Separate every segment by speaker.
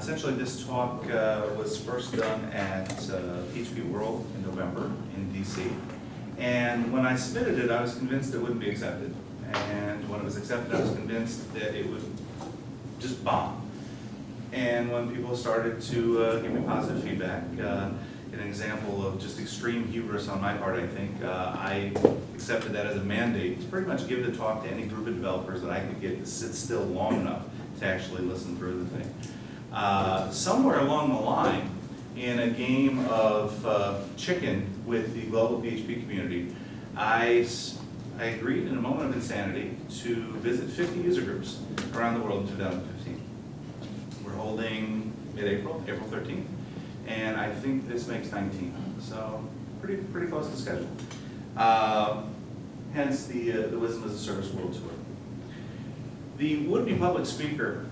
Speaker 1: Essentially, this talk was first done at PHP World in November in DC. And when I submitted it, I was convinced it wouldn't be accepted. And when it was accepted, I was convinced that it would just bomb. And when people started to give me positive feedback, an example of just extreme hubris on my part, I think, I accepted that as a mandate to pretty much give the talk to any group of developers that I could get to sit still long enough to actually listen through the thing. Somewhere along the line, in a game of chicken with the global PHP community, I agreed in a moment of insanity to visit 50 user groups around the world in 2015. We're holding mid-April, April 13th, and I think this makes 19, so pretty close to schedule. Hence the Wisdom as a Service World Tour. The would-be public speaker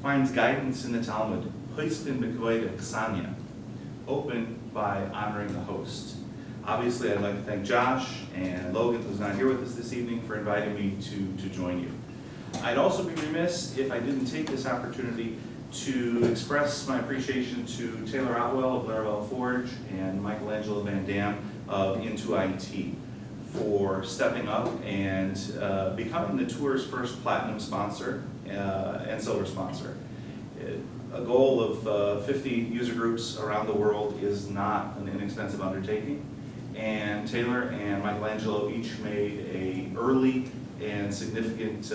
Speaker 1: finds guidance in the Talmud, Hoistin Bekoid Ksanya, open by honoring the host. Obviously, I'd like to thank Josh and Logan, who's not here with us this evening, for inviting me to join you. I'd also be remiss if I didn't take this opportunity to express my appreciation to Taylor Otwell of Laravel Forge and Michelangelo Van Dam of Into IT for stepping up and becoming the tour's first platinum sponsor and silver sponsor. A goal of 50 user groups around the world is not an inexpensive undertaking, and Taylor and Michelangelo each made an early and significant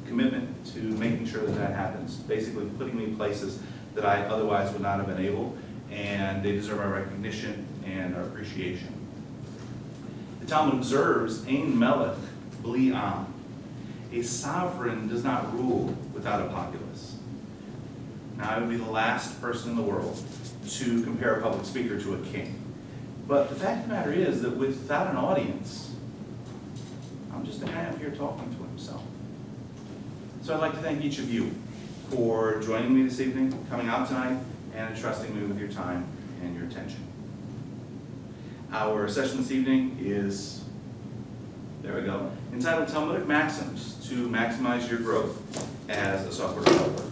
Speaker 1: commitment to making sure that that happens, basically putting me in places that I otherwise would not have been able, and they deserve our recognition and our appreciation. The Talmud observes, Ein Melech Bli Am. A sovereign does not rule without a populace. Now, I would be the last person in the world to compare a public speaker to a king. But the fact of the matter is that without an audience, I'm just a guy up here talking to himself. So I'd like to thank each of you for joining me this evening, coming out tonight, and entrusting me with your time and your attention. Our session this evening is, there we go, entitled Talmudic Maxims to Maximize Your Growth as a Software Developer.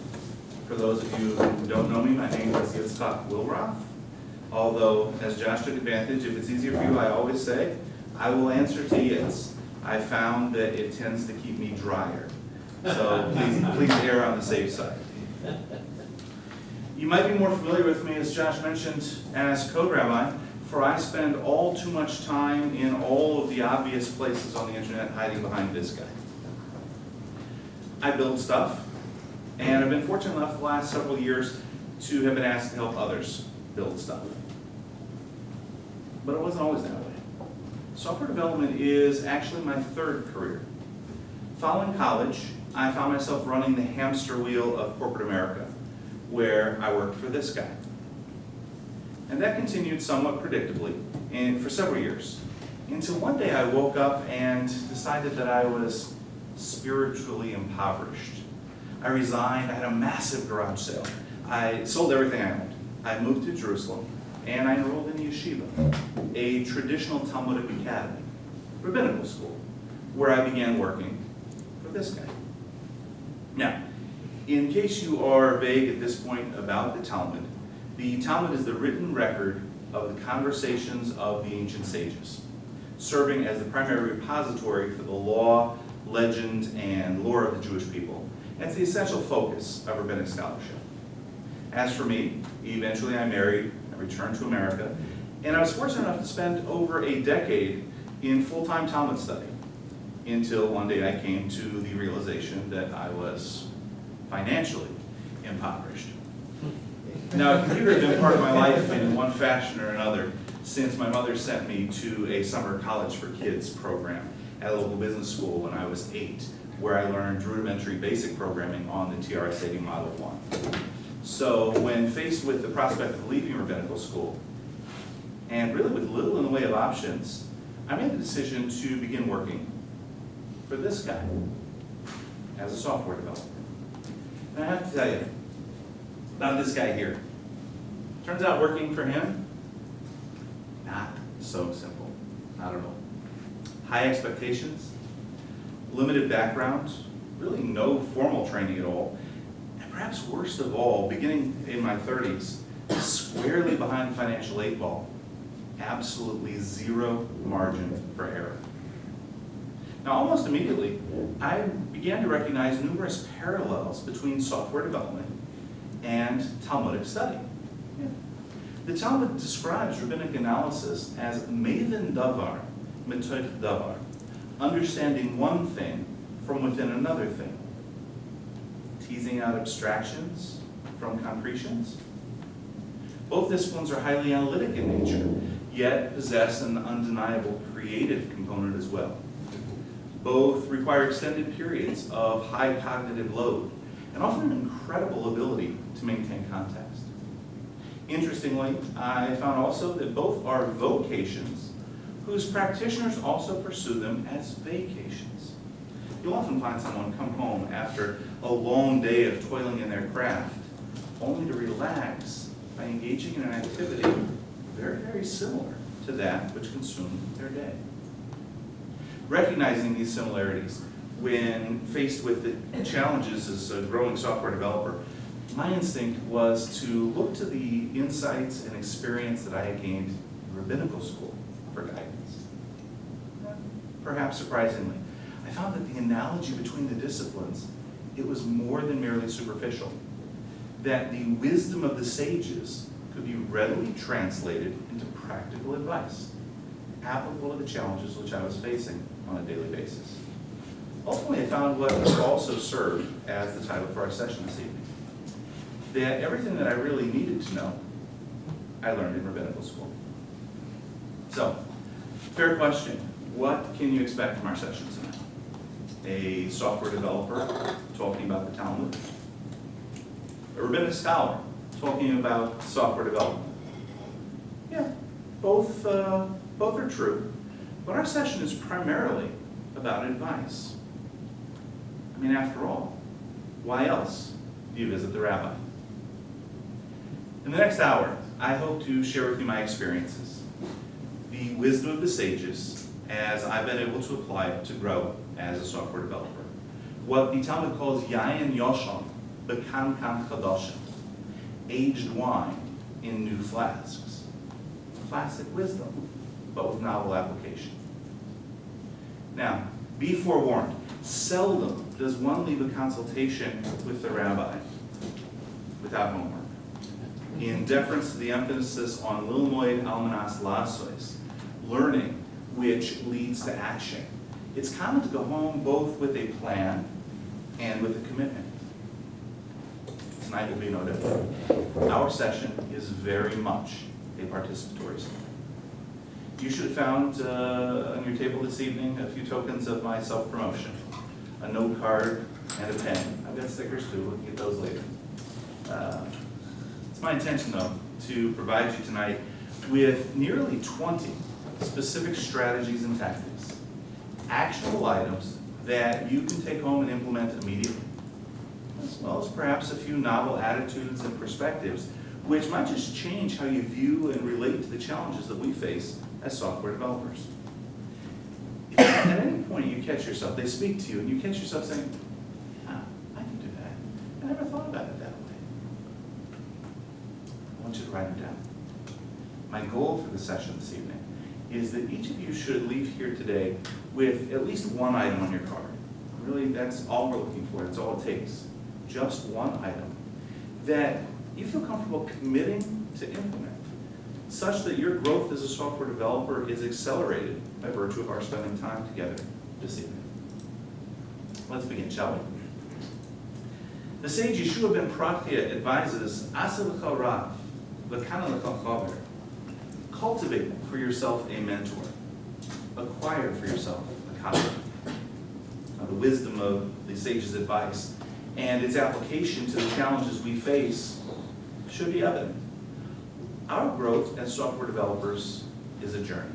Speaker 1: For those of you who don't know me, my name is Yitzchok Willroth. Although, as Josh took advantage, if it's easier for you, I always say, I will answer to Yitz. I found that it tends to keep me drier. So please err on the safe side. You might be more familiar with me, as Josh mentioned, as Code Rabbi, for I spend all too much time in all of the obvious places on the internet hiding behind this guy. I build stuff, and I've been fortunate enough the last several years to have been asked to help others build stuff. But it wasn't always that way. Software development is actually my third career. Following college, I found myself running the hamster wheel of corporate America, where I worked for this guy. And that continued somewhat predictably and for several years, until one day I woke up and decided that I was spiritually impoverished. I resigned. I had a massive garage sale. I sold everything I owned. I moved to Jerusalem, and I enrolled in yeshiva, a traditional Talmudic academy, rabbinical school, where I began working for this guy. Now, in case you are vague at this point about the Talmud is the written record of the conversations of the ancient sages, serving as the primary repository for the law, legend, and lore of the Jewish people. It's the essential focus of rabbinic scholarship. As for me, eventually I married, I returned to America, and I was fortunate enough to spend over a decade in full-time Talmud study, until one day I came to the realization that I was financially impoverished. Now, computer has been part of my life in one fashion or another since my mother sent me to a summer college for kids program at a local business school when I was 8, where I learned rudimentary basic programming on the TRS-80 Model 1. So when faced with the prospect of leaving rabbinical school, and really with little in the way of options, I made the decision to begin working for this guy as a software developer. And I have to tell you about this guy here. Turns out working for him, not so simple, not at all. High expectations, limited background, really no formal training at all, and perhaps worst of all, beginning in my 30s, squarely behind the financial 8-ball, absolutely zero margin for error. Now, almost immediately, I began to recognize numerous parallels between software development and Talmudic study. The Talmud describes rabbinic analysis as maven davar, metoich davar, understanding one thing from within another thing, teasing out abstractions from concretions. Both disciplines are highly analytic in nature, yet possess an undeniable creative component as well. Both require extended periods of high cognitive load and often an incredible ability to maintain context. Interestingly, I found also that both are vocations whose practitioners also pursue them as vacations. You'll often find someone come home after a long day of toiling in their craft, only to relax by engaging in an activity very, very similar to that which consumed their day. Recognizing these similarities when faced with the challenges as a growing software developer, my instinct was to look to the insights and experience that I had gained in rabbinical school for guidance. Perhaps surprisingly, I found that the analogy between the disciplines, it was more than merely superficial. That the wisdom of the sages could be readily translated into practical advice, applicable to the challenges which I was facing on a daily basis. Ultimately, I found what would also serve as the title for our session this evening. That everything that I really needed to know, I learned in rabbinical school. So, fair question. What can you expect from our session tonight? A software developer talking about the Talmud? A rabbinic scholar talking about software development? Yeah, both are true, but our session is primarily about advice. I mean, after all, why else do you visit the rabbi? In the next hour, I hope to share with you my experiences, the wisdom of the sages as I've been able to apply it to grow as a software developer. What the Talmud calls yayin yoshon, b'kankan chadoshim, aged wine in new flasks. Classic wisdom, but with novel application. Now, be forewarned, seldom does one leave a consultation with the rabbi without homework. In deference to the emphasis on lilmoid almanas lasois, learning which leads to action, it's common to go home both with a plan and with a commitment. Tonight will be no different. Our session is very much a participatory session. You should have found on your table this evening a few tokens of my self-promotion, a note card and a pen. I've got stickers too, we'll get those later. It's my intention, though, to provide you tonight with nearly 20 specific strategies and tactics, actionable items that you can take home and implement immediately, as well as perhaps a few novel attitudes and perspectives, which might just change how you view and relate to the challenges that we face as software developers. If at any point you catch yourself, they speak to you, and you catch yourself saying, I can do that. I never thought about it that way. I want you to write them down. My goal for the session this evening is that each of you should leave here today with at least one item on your card. Really, that's all we're looking for. That's all it takes. Just one item that you feel comfortable committing to implement, such that your growth as a software developer is accelerated by virtue of our spending time together this evening. Let's begin, shall we? The sage Yeshua ben Prakhia advises, Asa l'cha rav, v'kana l'cha chaver. Cultivate for yourself a mentor. Acquire for yourself a colleague. Now, the wisdom of the sage's advice and its application to the challenges we face should be evident. Our growth as software developers is a journey.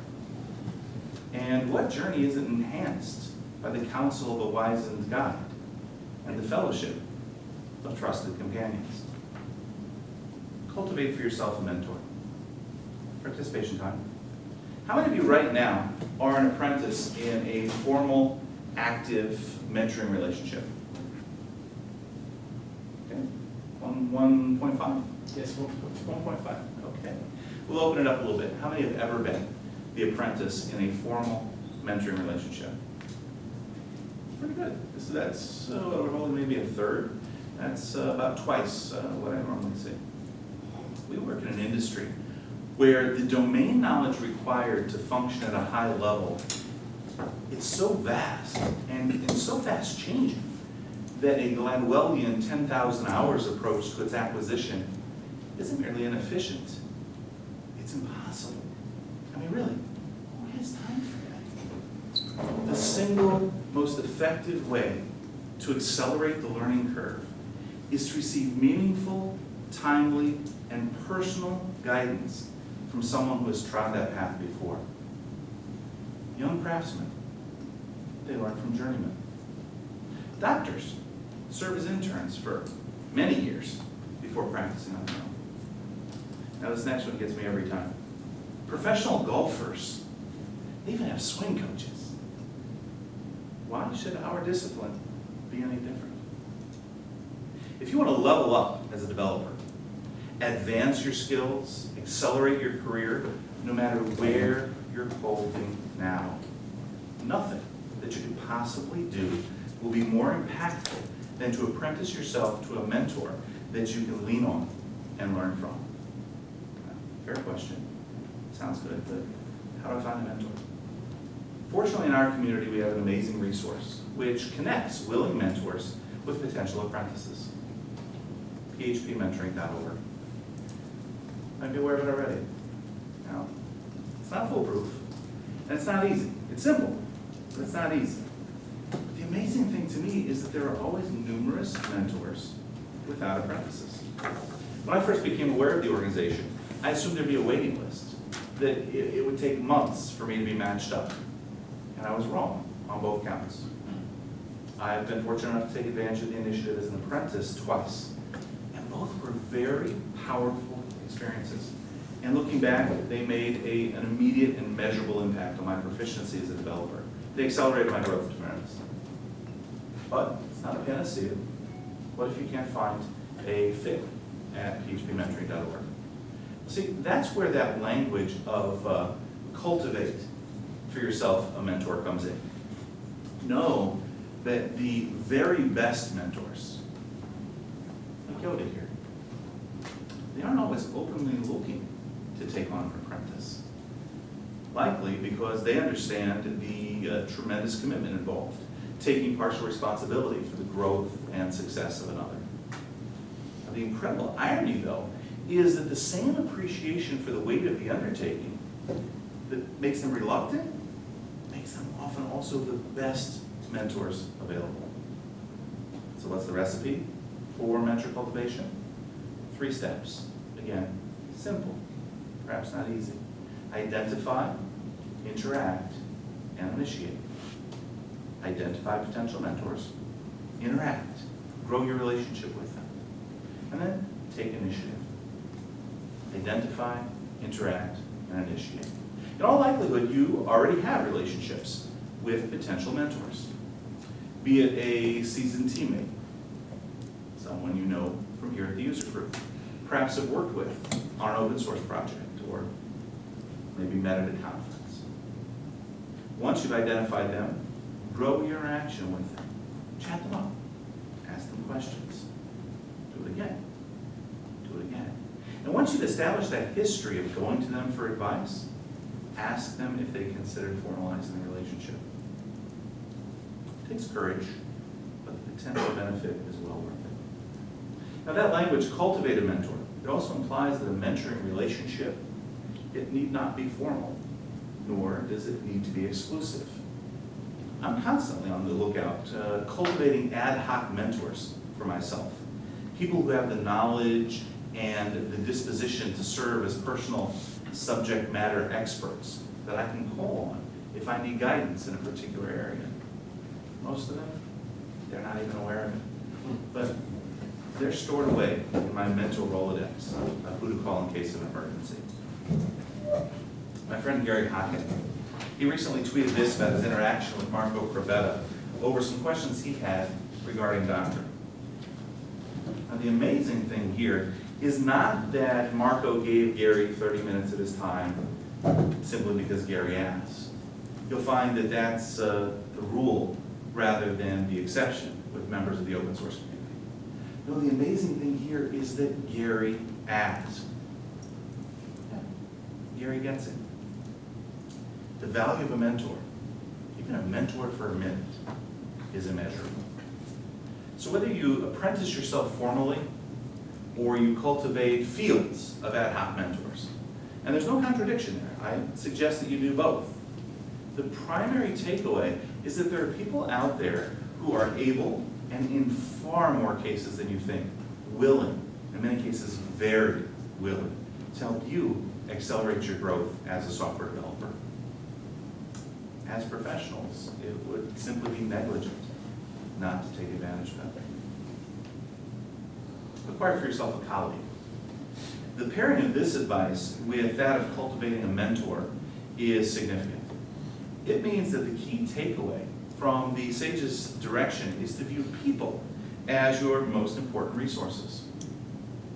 Speaker 1: And what journey isn't enhanced by the counsel of a wizened guide and the fellowship of trusted companions? Cultivate for yourself a mentor. Participation time. How many of you right now are an apprentice in a formal, active mentoring relationship? Okay. around 1.5?
Speaker 2: Yes,
Speaker 1: 1.5, okay. We'll open it up a little bit. How many have ever been the apprentice in a formal mentoring relationship? Pretty good. That's only maybe a third. That's about twice what I normally see. We work in an industry where the domain knowledge required to function at a high level, it's so vast and so fast changing that a Gladwellian 10,000 hours approach to its acquisition isn't merely inefficient, it's impossible. I mean, really, who has time for that? The single most effective way to accelerate the learning curve is to receive meaningful, timely, and personal guidance from someone who has trod that path before. Young craftsmen, they learn from journeymen. Doctors serve as interns for many years before practicing on their own. Now this next one gets me every time. Professional golfers, they even have swing coaches. Why should our discipline be any different? If you want to level up as a developer, advance your skills, accelerate your career, no matter where you're holding now, nothing that you could possibly do will be more impactful than to apprentice yourself to a mentor that you can lean on and learn from. Fair question. Sounds good, but how do I find a mentor? Fortunately, in our community, we have an amazing resource which connects willing mentors with potential apprentices. PHPMentoring.org. Might be aware of it already. Now, it's not foolproof, and it's not easy. It's simple, but it's not easy. But the amazing thing to me is that there are always numerous mentors without apprentices. When I first became aware of the organization, I assumed there'd be a waiting list, that it would take months for me to be matched up. And I was wrong on both counts. I've been fortunate enough to take advantage of the initiative as an apprentice twice, and both were very powerful experiences. And looking back, they made an immediate and measurable impact on my proficiency as a developer. They accelerated my growth tremendously. But it's not a panacea. What if you can't find a fit at PHPMentoring.org? See, that's where that language of cultivate for yourself a mentor comes in. Know that the very best mentors, like Yoda here, they aren't always openly looking to take on an apprentice. Likely because they understand the tremendous commitment involved, taking partial responsibility for the growth and success of another. Now, the incredible irony, though, is that the same appreciation for the weight of the undertaking that makes them reluctant makes them often also the best mentors available. So what's the recipe for mentor cultivation? 3 steps. Again, simple, perhaps not easy. Identify, interact, and initiate. Identify potential mentors, interact, grow your relationship with them, and then take initiative. Identify, interact, and initiate. In all likelihood, you already have relationships with potential mentors, be it a seasoned teammate, someone you know from here at the user group, perhaps have worked with on an open source project, or maybe met at a conference. Once you've identified them, grow your interaction with them. Chat them up. Ask them questions. Do it again. Do it again. And once you've established that history of going to them for advice, ask them if they considered formalizing the relationship. It takes courage, but the potential benefit is well worth it. Now that language, cultivate a mentor, it also implies that a mentoring relationship, it need not be formal, nor does it need to be exclusive. I'm constantly on the lookout, cultivating ad hoc mentors for myself. People who have the knowledge and the disposition to serve as personal subject matter experts that I can call on if I need guidance in a particular area. Most of them, they're not even aware of it. But they're stored away in my mental Rolodex of who to call in case of an emergency. My friend Gary Hocken, he recently tweeted this about his interaction with Marco Crabetta over some questions he had regarding doctrine. Now, the amazing thing here is not that Marco gave Gary 30 minutes of his time simply because Gary asked. You'll find that that's the rule rather than the exception with members of the open source community. No, the amazing thing here is that Gary asked. Yeah. Gary gets it. The value of a mentor, even a mentor for a minute, is immeasurable. So whether you apprentice yourself formally or you cultivate fields of ad hoc mentors, and there's no contradiction there, I suggest that you do both. The primary takeaway is that there are people out there who are able, and in far more cases than you think, willing, in many cases very willing, to help you accelerate your growth as a software developer. As professionals, it would simply be negligent not to take advantage of that. Acquire for yourself a colleague. The pairing of this advice with that of cultivating a mentor is significant. It means that the key takeaway from the sage's direction is to view people as your most important resources.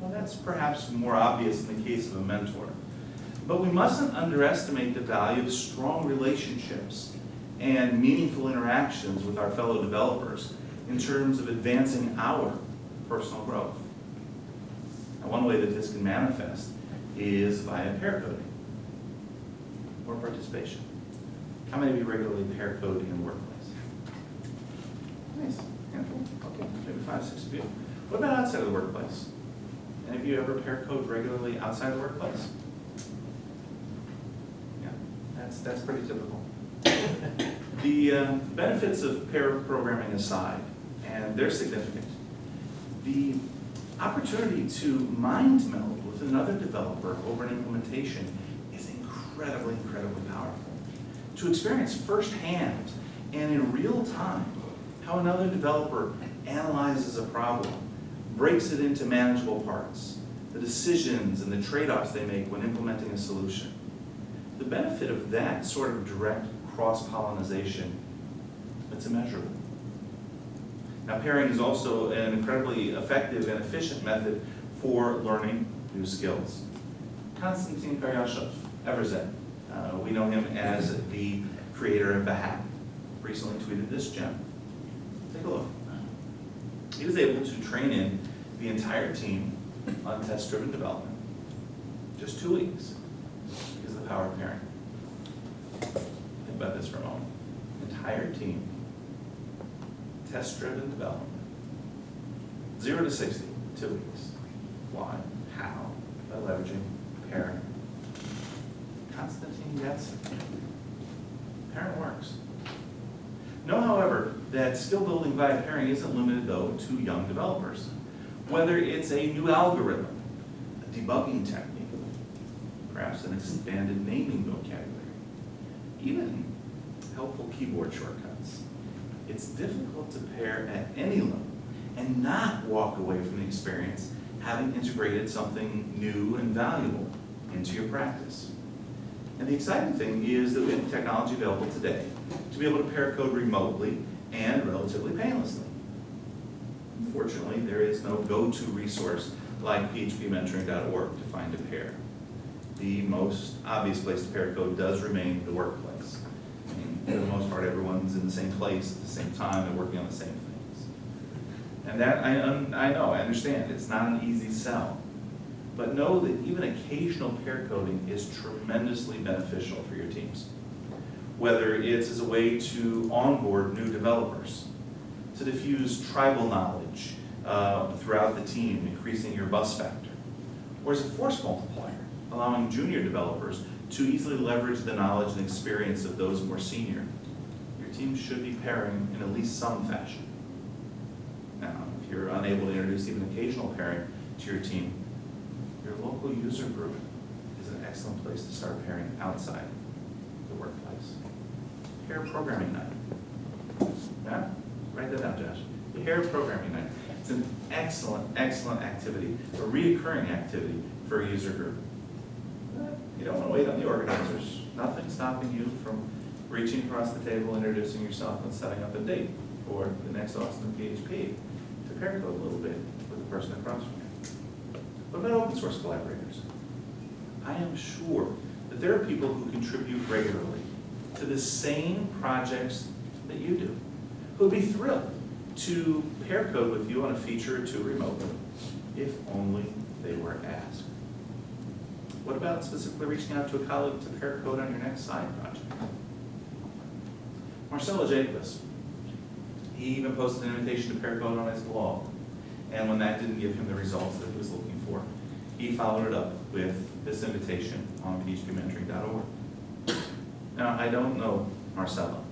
Speaker 1: Well, that's perhaps more obvious in the case of a mentor. But we mustn't underestimate the value of strong relationships and meaningful interactions with our fellow developers in terms of advancing our personal growth. Now, one way that this can manifest is via pair coding or participation. How many of you regularly pair code in the workplace? Nice, handful, okay, maybe 5, 6 of you. What about outside of the workplace? Any of you ever pair code regularly outside the workplace? Yeah, that's pretty typical. The benefits of pair programming aside, and they're significant, the opportunity to mind meld with another developer over an implementation is incredibly, incredibly powerful. To experience firsthand and in real time how another developer analyzes a problem, breaks it into manageable parts, the decisions and the trade-offs they make when implementing a solution. The benefit of that sort of direct cross-pollination, it's immeasurable. Now, pairing is also an incredibly effective and efficient method for learning new skills. Konstantin Karyashov, Everzet, we know him as the creator of the hack, recently tweeted this gem. Take a look. He was able to train in the entire team on test-driven development. Just 2 weeks because of the power of pairing. Think about this for a moment. Entire team, test-driven development. 0 to 60, 2 weeks. Why? How? By leveraging pairing. Konstantin gets it. Pairing works. Know, however, that skill building via pairing isn't limited, though, to young developers. Whether it's a new algorithm, a debugging technique, perhaps an expanded naming vocabulary, even helpful keyboard shortcuts, it's difficult to pair at any level and not walk away from the experience having integrated something new and valuable into your practice. And the exciting thing is that we have technology available today to be able to pair code remotely and relatively painlessly. Unfortunately, there is no go-to resource like PHPMentoring.org to find a pair. The most obvious place to pair code does remain the workplace. I mean, for the most part, everyone's in the same place at the same time and working on the same things. And that, I know, I understand, it's not an easy sell. But know that even occasional pair coding is tremendously beneficial for your teams. Whether it's as a way to onboard new developers, to diffuse tribal knowledge throughout the team, increasing your buzz factor, or as a force multiplier, allowing junior developers to easily leverage the knowledge and experience of those more senior. Your team should be pairing in at least some fashion. Now, if you're unable to introduce even occasional pairing to your team, your local user group is an excellent place to start pairing outside the workplace. Pair programming night. Yeah? Write that down, Josh. Pair programming night. It's an excellent, excellent activity, a reoccurring activity for a user group. You don't want to wait on the organizers. Nothing stopping you from reaching across the table, introducing yourself, and setting up a date for the next Austin PHP to pair code a little bit with person across from you. What about open source collaborators? I am sure that there are people who contribute regularly to the same projects that you do, who would be thrilled to pair code with you on a feature or two remotely, if only they were asked. What about specifically reaching out to a colleague to pair code on your next side project? Marcelo Jacobus, he even posted an invitation to pair code on his blog. And when that didn't give him the results that he was looking for, he followed it up with this invitation on PHPMentoring.org. Now, I don't know Marcelo,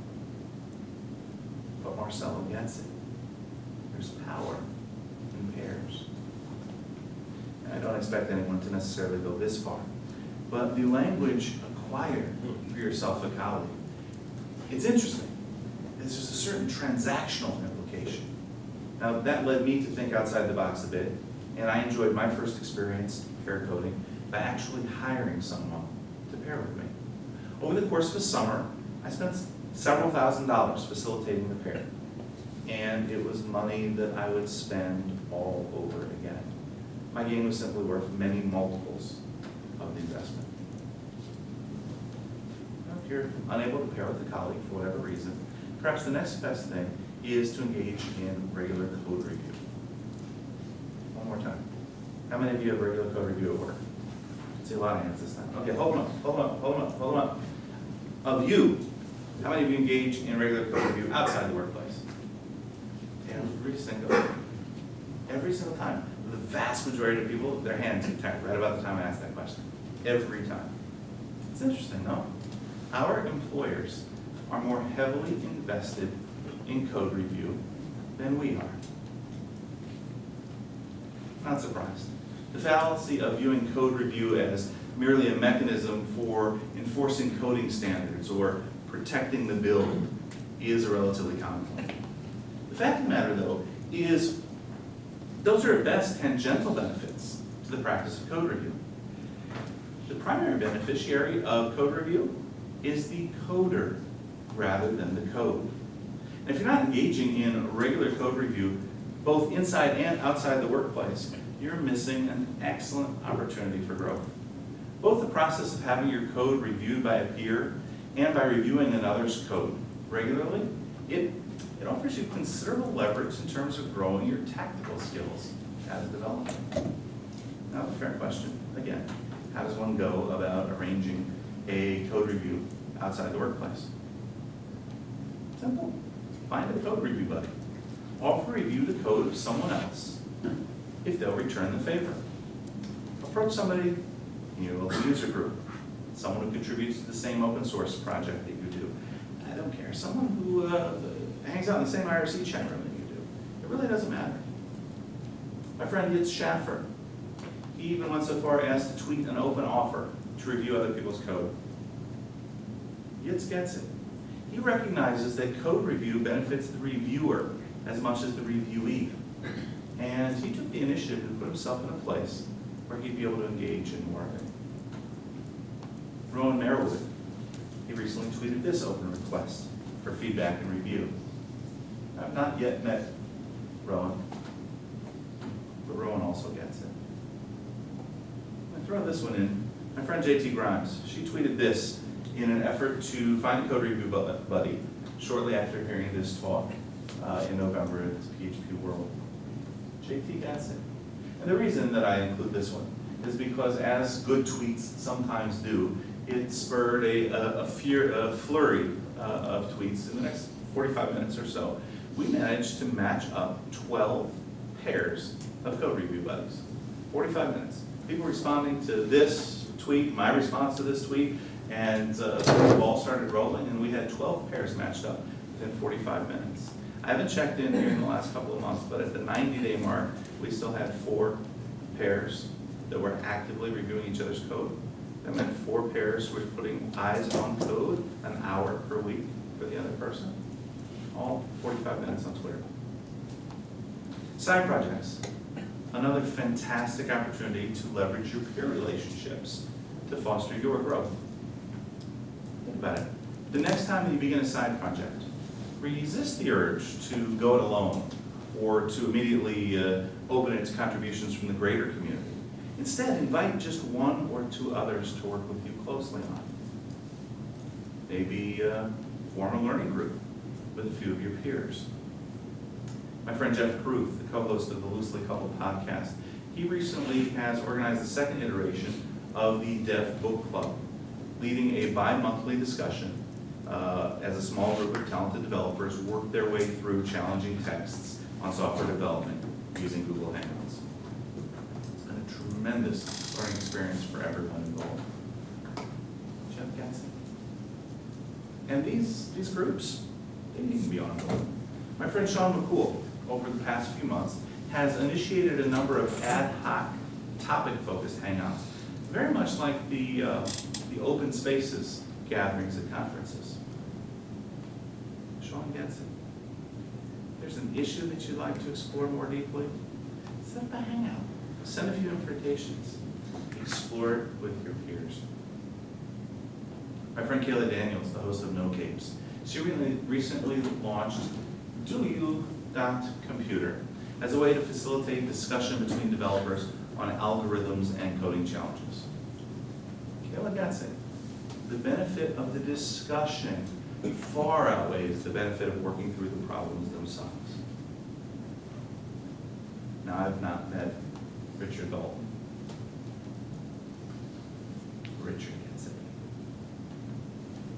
Speaker 1: but Marcelo gets it. There's power in pairs. And I don't expect anyone to necessarily go this far. But the language acquired for yourself a colleague, it's interesting. There's just a certain transactional implication. Now, that led me to think outside the box a bit, and I enjoyed my first experience pair coding by actually hiring someone to pair with me. Over the course of a summer, I spent several $1,000s facilitating the pair, and it was money that I would spend all over again. My gain was simply worth many multiples of the investment. Now, if you're unable to pair with a colleague for whatever reason, perhaps the next best thing is to engage in regular code review. One more time. How many of you have regular code review at work? I see a lot of hands this time. Okay, hold on. Of you, how many of you engage in regular code review outside the workplace? Every single time. The vast majority of people, their hands get tapped right about the time I ask that question. Every time. It's interesting, no? Our employers are more heavily invested in code review than we are. Not surprised. The fallacy of viewing code review as merely a mechanism for enforcing coding standards or protecting the build is a relatively common one. The fact of the matter, though, is those are at best tangential benefits to the practice of code review. The primary beneficiary of code review is the coder rather than the code. And if you're not engaging in regular code review, both inside and outside the workplace, you're missing an excellent opportunity for growth. Both the process of having your code reviewed by a peer and by reviewing another's code regularly, it offers you considerable leverage in terms of growing your tactical skills as a developer. Now, the fair question, again, how does one go about arranging a code review outside the workplace? Simple. Find a code review buddy. Offer review the code of someone else if they'll return the favor. Approach somebody in your local user group, someone who contributes to the same open source project that you do. I don't care. Someone who hangs out in the same IRC chat room that you do. It really doesn't matter. My friend Yitzchok, he even went so far as to tweet an open offer to review other people's code. Yitz gets it. He recognizes that code review benefits the reviewer as much as the reviewee. And he took the initiative to put himself in a place where he'd be able to engage in more of it. Rowan Merriwood, he recently tweeted this open request for feedback and review. I've not yet met Rowan, but Rowan also gets it. I throw this one in. My friend JT Grimes, she tweeted this in an effort to find a code review buddy shortly after hearing this talk in November at PHP World. JT gets it. And the reason that I include this one is because, as good tweets sometimes do, it spurred a flurry of tweets. In the next 45 minutes or so, we managed to match up 12 pairs of code review buddies. 45 minutes. People responding to this tweet, my response to this tweet, and the ball started rolling, and we had 12 pairs matched up within 45 minutes. I haven't checked in here in the last couple of months, but at the 90-day mark, we still had 4 pairs that were actively reviewing each other's code. That meant 4 pairs were putting eyes on code an hour per week for the other person. All 45 minutes on Twitter. Side projects. Another fantastic opportunity to leverage your peer relationships to foster your growth. Think about it. The next time you begin a side project, resist the urge to go it alone or to immediately open its contributions from the greater community. Instead, invite just one or two others to work with you closely on it. Maybe form a learning group with a few of your peers. My friend Jeff Kruth, the co-host of the Loosely Coupled podcast, he recently has organized the second iteration of the Dev Book Club, leading a bi-monthly discussion as a small group of talented developers work their way through challenging texts on software development using Google Hangouts. It's been a tremendous learning experience for everyone involved. Jeff gets it. And these groups, they need to be ongoing. My friend Sean McCool, over the past few months, has initiated a number of ad hoc topic-focused hangouts, very much like the open spaces gatherings at conferences. Sean gets it. If there's an issue that you'd like to explore more deeply, set up a hangout. Send a few invitations. Explore it with your peers. My friend Kayla Daniels, the host of No Capes, she recently launched DoYou.Computer as a way to facilitate discussion between developers on algorithms and coding challenges. Kayla gets it. The benefit of the discussion far outweighs the benefit of working through the problems themselves. Now, I've not met Richard Dalton. Richard gets it.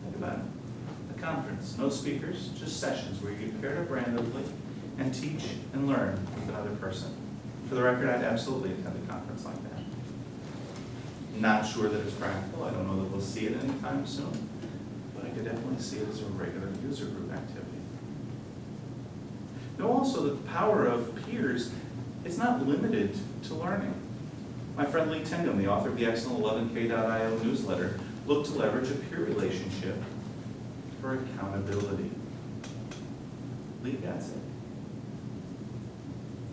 Speaker 1: Think about it. A conference, no speakers, just sessions where you get paired up randomly and teach and learn with another person. For the record, I'd absolutely attend a conference like that. Not sure that it's practical. I don't know that we'll see it anytime soon, but I could definitely see it as a regular user group activity. Know also that the power of peers is not limited to learning. My friend Lee Tingham, the author of the excellent 11k.io newsletter, looked to leverage a peer relationship for accountability. Lee gets it.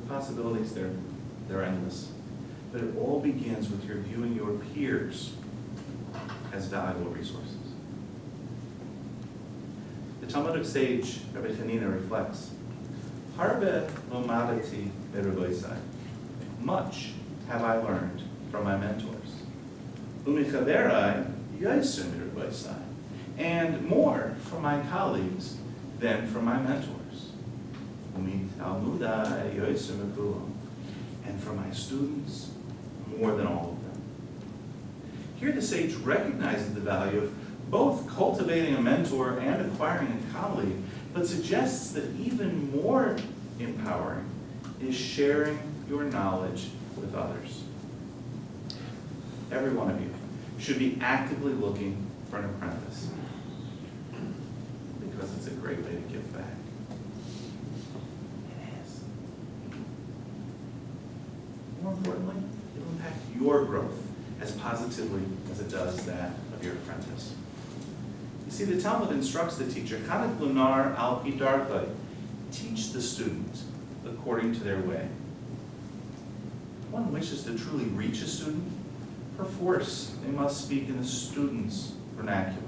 Speaker 1: The possibilities, they're endless. But it all begins with your viewing your peers as valuable resources. The Talmudic sage, Rabbi Hanina, reflects, Harbe lomadati meruboisai. Much have I learned from my mentors. Umichaverai yaisu meruboisai. And more from my colleagues than from my mentors. Umitalmudai yaisu mekulam. And from my students, more than all of them. Here the sage recognizes the value of both cultivating a mentor and acquiring a colleague, but suggests that even more empowering is sharing your knowledge with others. Every one of you should be actively looking for an apprentice because it's a great way to give back. It is. More importantly, it'll impact your growth as positively as it does that of your apprentice. You see, the Talmud instructs the teacher, Chanech lunar al pi darchai, teach the student according to their way. If one wishes to truly reach a student, perforce they must speak in the student's vernacular.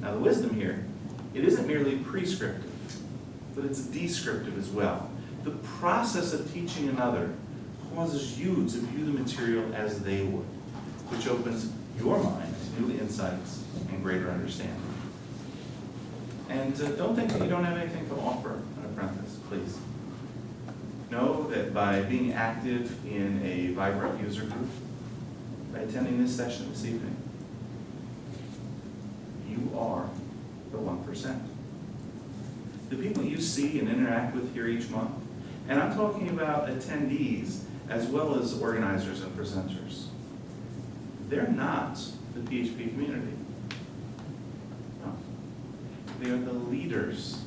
Speaker 1: Now the wisdom here, it isn't merely prescriptive, but it's descriptive as well. The process of teaching another causes you to view the material as they would, which opens your mind to new insights and greater understanding. And don't think that you don't have anything to offer an apprentice, please. Know that by being active in a vibrant user group, by attending this session this evening, you are the 1%. The people you see and interact with here each month, and I'm talking about attendees as well as organizers and presenters, they're not the PHP community. No. They are the leaders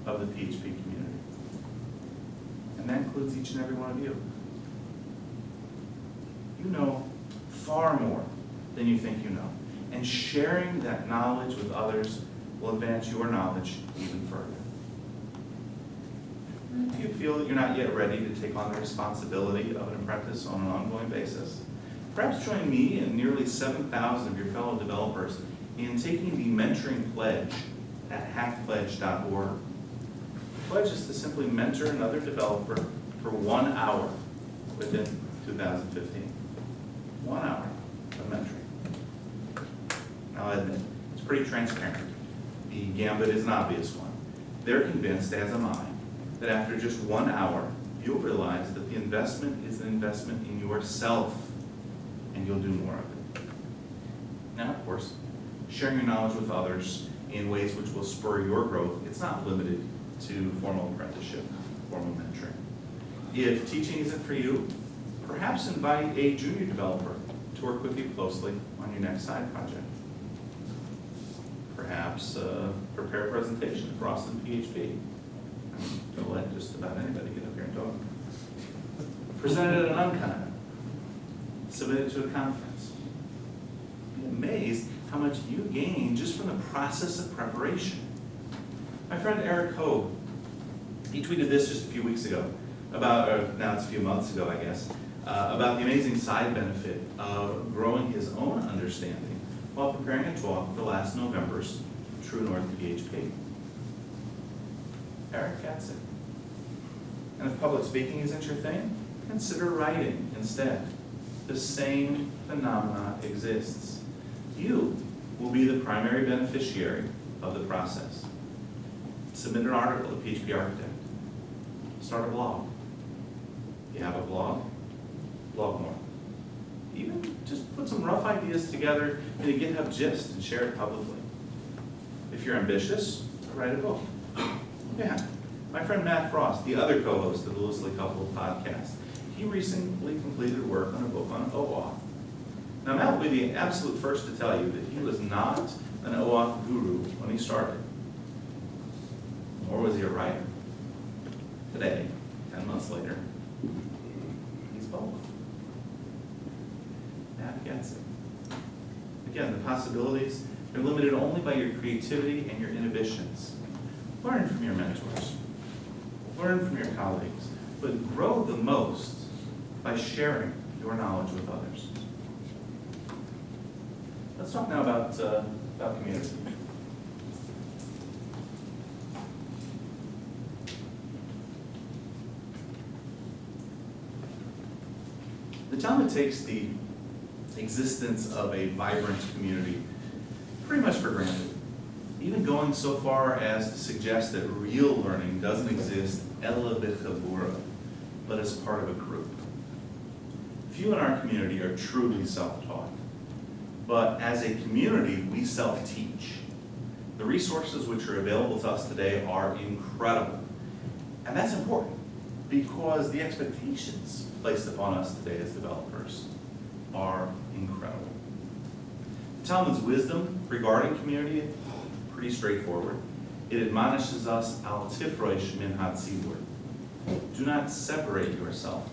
Speaker 1: of the PHP community. And that includes each and every one of you. You know far more than you think you know. And sharing that knowledge with others will advance your knowledge even further. If you feel that you're not yet ready to take on the responsibility of an apprentice on an ongoing basis, perhaps join me and nearly 7,000 of your fellow developers in taking the mentoring pledge at hackpledge.org. pledge is to simply mentor another developer for 1 hour within 2015. 1 hour of mentoring. Now, I admit, it's pretty transparent. The gambit is an obvious one. They're convinced, as am I, that after just 1 hour, you'll realize that the investment is an investment in yourself, and you'll do more of it. Now, of course, sharing your knowledge with others in ways which will spur your growth, it's not limited to formal apprenticeship, formal mentoring. If teaching isn't for you, perhaps invite a junior developer to work with you closely on your next side project. Perhaps prepare a presentation for Austin PHP. Don't let just about anybody get up here and talk. Present it at an UNCON. Submit it to a conference. Be amazed how much you gain just from the process of preparation. My friend Eric Hogue, he tweeted this just a few weeks ago, now it's a few months ago, I guess, about the amazing side benefit of growing his own understanding while preparing a talk for last November's True North PHP. Eric gets it. And if public speaking isn't your thing, consider writing instead. The same phenomena exists. You will be the primary beneficiary of the process. Submit an article to PHP Architect. Start a blog. You have a blog? Blog more. Even just put some rough ideas together in a GitHub gist and share it publicly. If you're ambitious, write a book. Yeah. My friend Matt Frost, the other co-host of the Loosely Coupled podcast, he recently completed work on a book on OAuth. Now, Matt will be the absolute first to tell you that he was not an OAuth guru when he started. Nor was he a writer. Today, 10 months later, he's both. Matt gets it. Again, the possibilities are limited only by your creativity and your inhibitions. Learn from your mentors. Learn from your colleagues. But grow the most by sharing your knowledge with others. Let's talk now about community. The Talmud takes the existence of a vibrant community pretty much for granted, even going so far as to suggest that real learning doesn't exist ela b'chavura, but as part of a group. Few in our community are truly self-taught, but as a community, we self-teach. The resources which are available to us today are incredible, and that's important because the expectations placed upon us today as developers are incredible. The Talmud's wisdom regarding community is pretty straightforward. It admonishes us al tifrosh min hatzibur. Do not separate yourself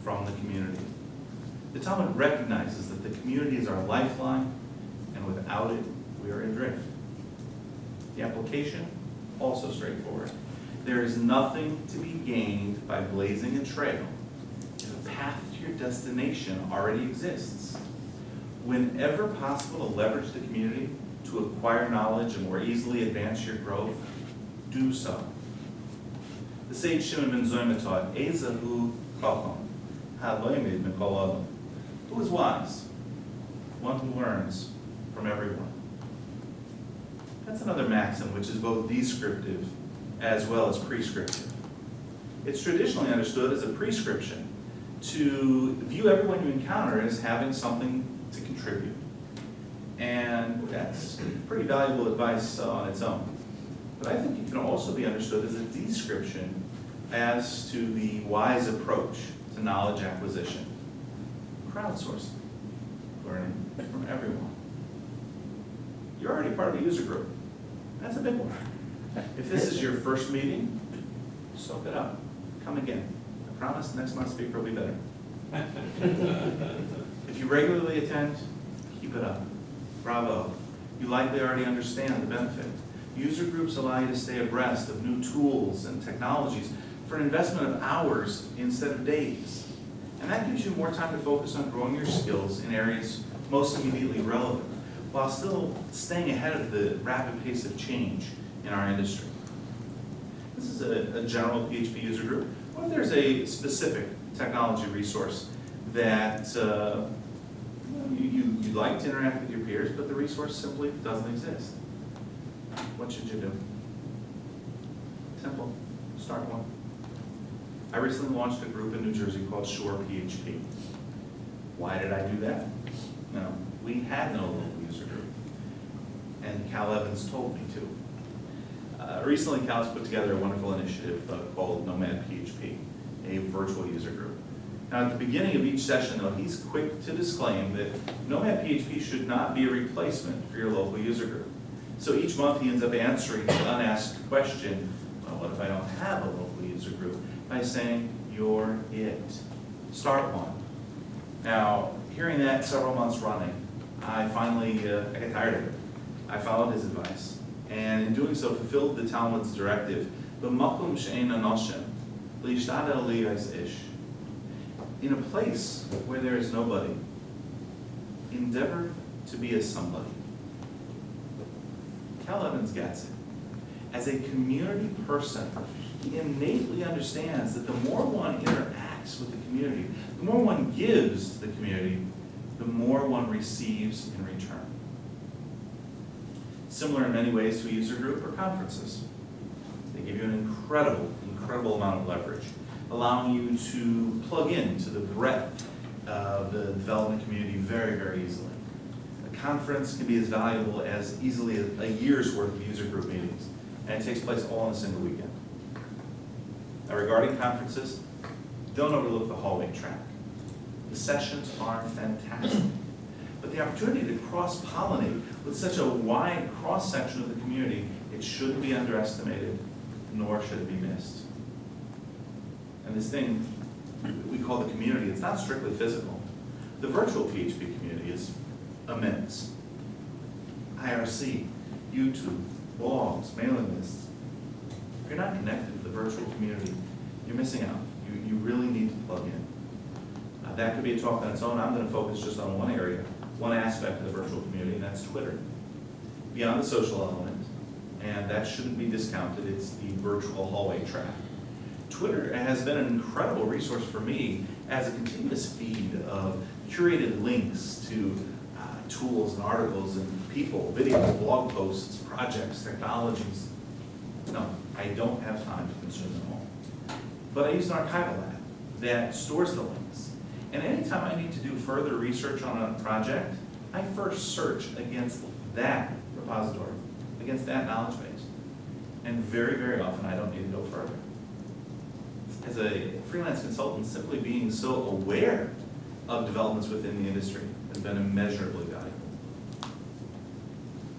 Speaker 1: from the community. The Talmud recognizes that the community is our lifeline, and without it, we are adrift. The application, also straightforward. There is nothing to be gained by blazing a trail if a path to your destination already exists. Whenever possible to leverage the community to acquire knowledge and more easily advance your growth, do so. The sage Shimon ben Zoyma taught, Ezahu chacham, ha'loimed mikol adam. Who is wise? One who learns from everyone. That's another maxim which is both descriptive as well as prescriptive. It's traditionally understood as a prescription to view everyone you encounter as having something to contribute. And that's pretty valuable advice on its own. But I think it can also be understood as a description as to the wise approach to knowledge acquisition. Crowdsourcing, learning from everyone. You're already part of a user group. That's a big one. If this is your first meeting, soak it up. Come again. I promise next month's speaker will be better. If you regularly attend, keep it up. Bravo. You likely already understand the benefit. User groups allow you to stay abreast of new tools and technologies for an investment of hours instead of days. And that gives you more time to focus on growing your skills in areas most immediately relevant, while still staying ahead of the rapid pace of change in our industry. This is a general PHP user group. What if there's a specific technology resource that you'd like to interact with your peers, but the resource simply doesn't exist? What should you do? Simple. Start one. I recently launched a group in New Jersey called ShorePHP. Why did I do that? No, we had no local user group, and Cal Evans told me to. Recently, Cal has put together a wonderful initiative called Nomad PHP, a virtual user group. Now, at the beginning of each session, though, he's quick to disclaim that Nomad PHP should not be a replacement for your local user group. So each month, he ends up answering the unasked question, well, what if I don't have a local user group? By saying, you're it. Start one. Now, hearing that several months running, I finally I got tired of it. I followed his advice, and in doing so, fulfilled the Talmud's directive, "B'makom she'ein anoshem, li'ishtadel li'yos ish." In a place where there is nobody, endeavor to be a somebody. Cal Evans gets it. As a community person, he innately understands that the more one interacts with the community, the more one gives to the community, the more one receives in return. Similar in many ways to a user group or conferences. They give you an incredible amount of leverage, allowing you to plug into the breadth of the development community very easily. A conference can be as valuable as easily as a year's worth of user group meetings, and it takes place all in a single weekend. Now, regarding conferences, don't overlook the hallway track. The sessions are fantastic, but the opportunity to cross-pollinate with such a wide cross-section of the community, it shouldn't be underestimated, nor should it be missed. And this thing we call the community, it's not strictly physical. The virtual PHP community is immense. IRC, YouTube, blogs, mailing lists. If you're not connected to the virtual community, you're missing out. You really need to plug in. That could be a talk on its own. I'm going to focus just on one area, one aspect of the virtual community, and that's Twitter. Beyond the social element, and that shouldn't be discounted, it's the virtual hallway track. Twitter has been an incredible resource for me as a continuous feed of curated links to tools and articles and people, videos, blog posts, projects, technologies. No, I don't have time to consume them all. But I use an archival app that stores the links. And anytime I need to do further research on a project, I first search against that repository, against that knowledge base. And very often I don't need to go further. As a freelance consultant, simply being so aware of developments within the industry has been immeasurably valuable.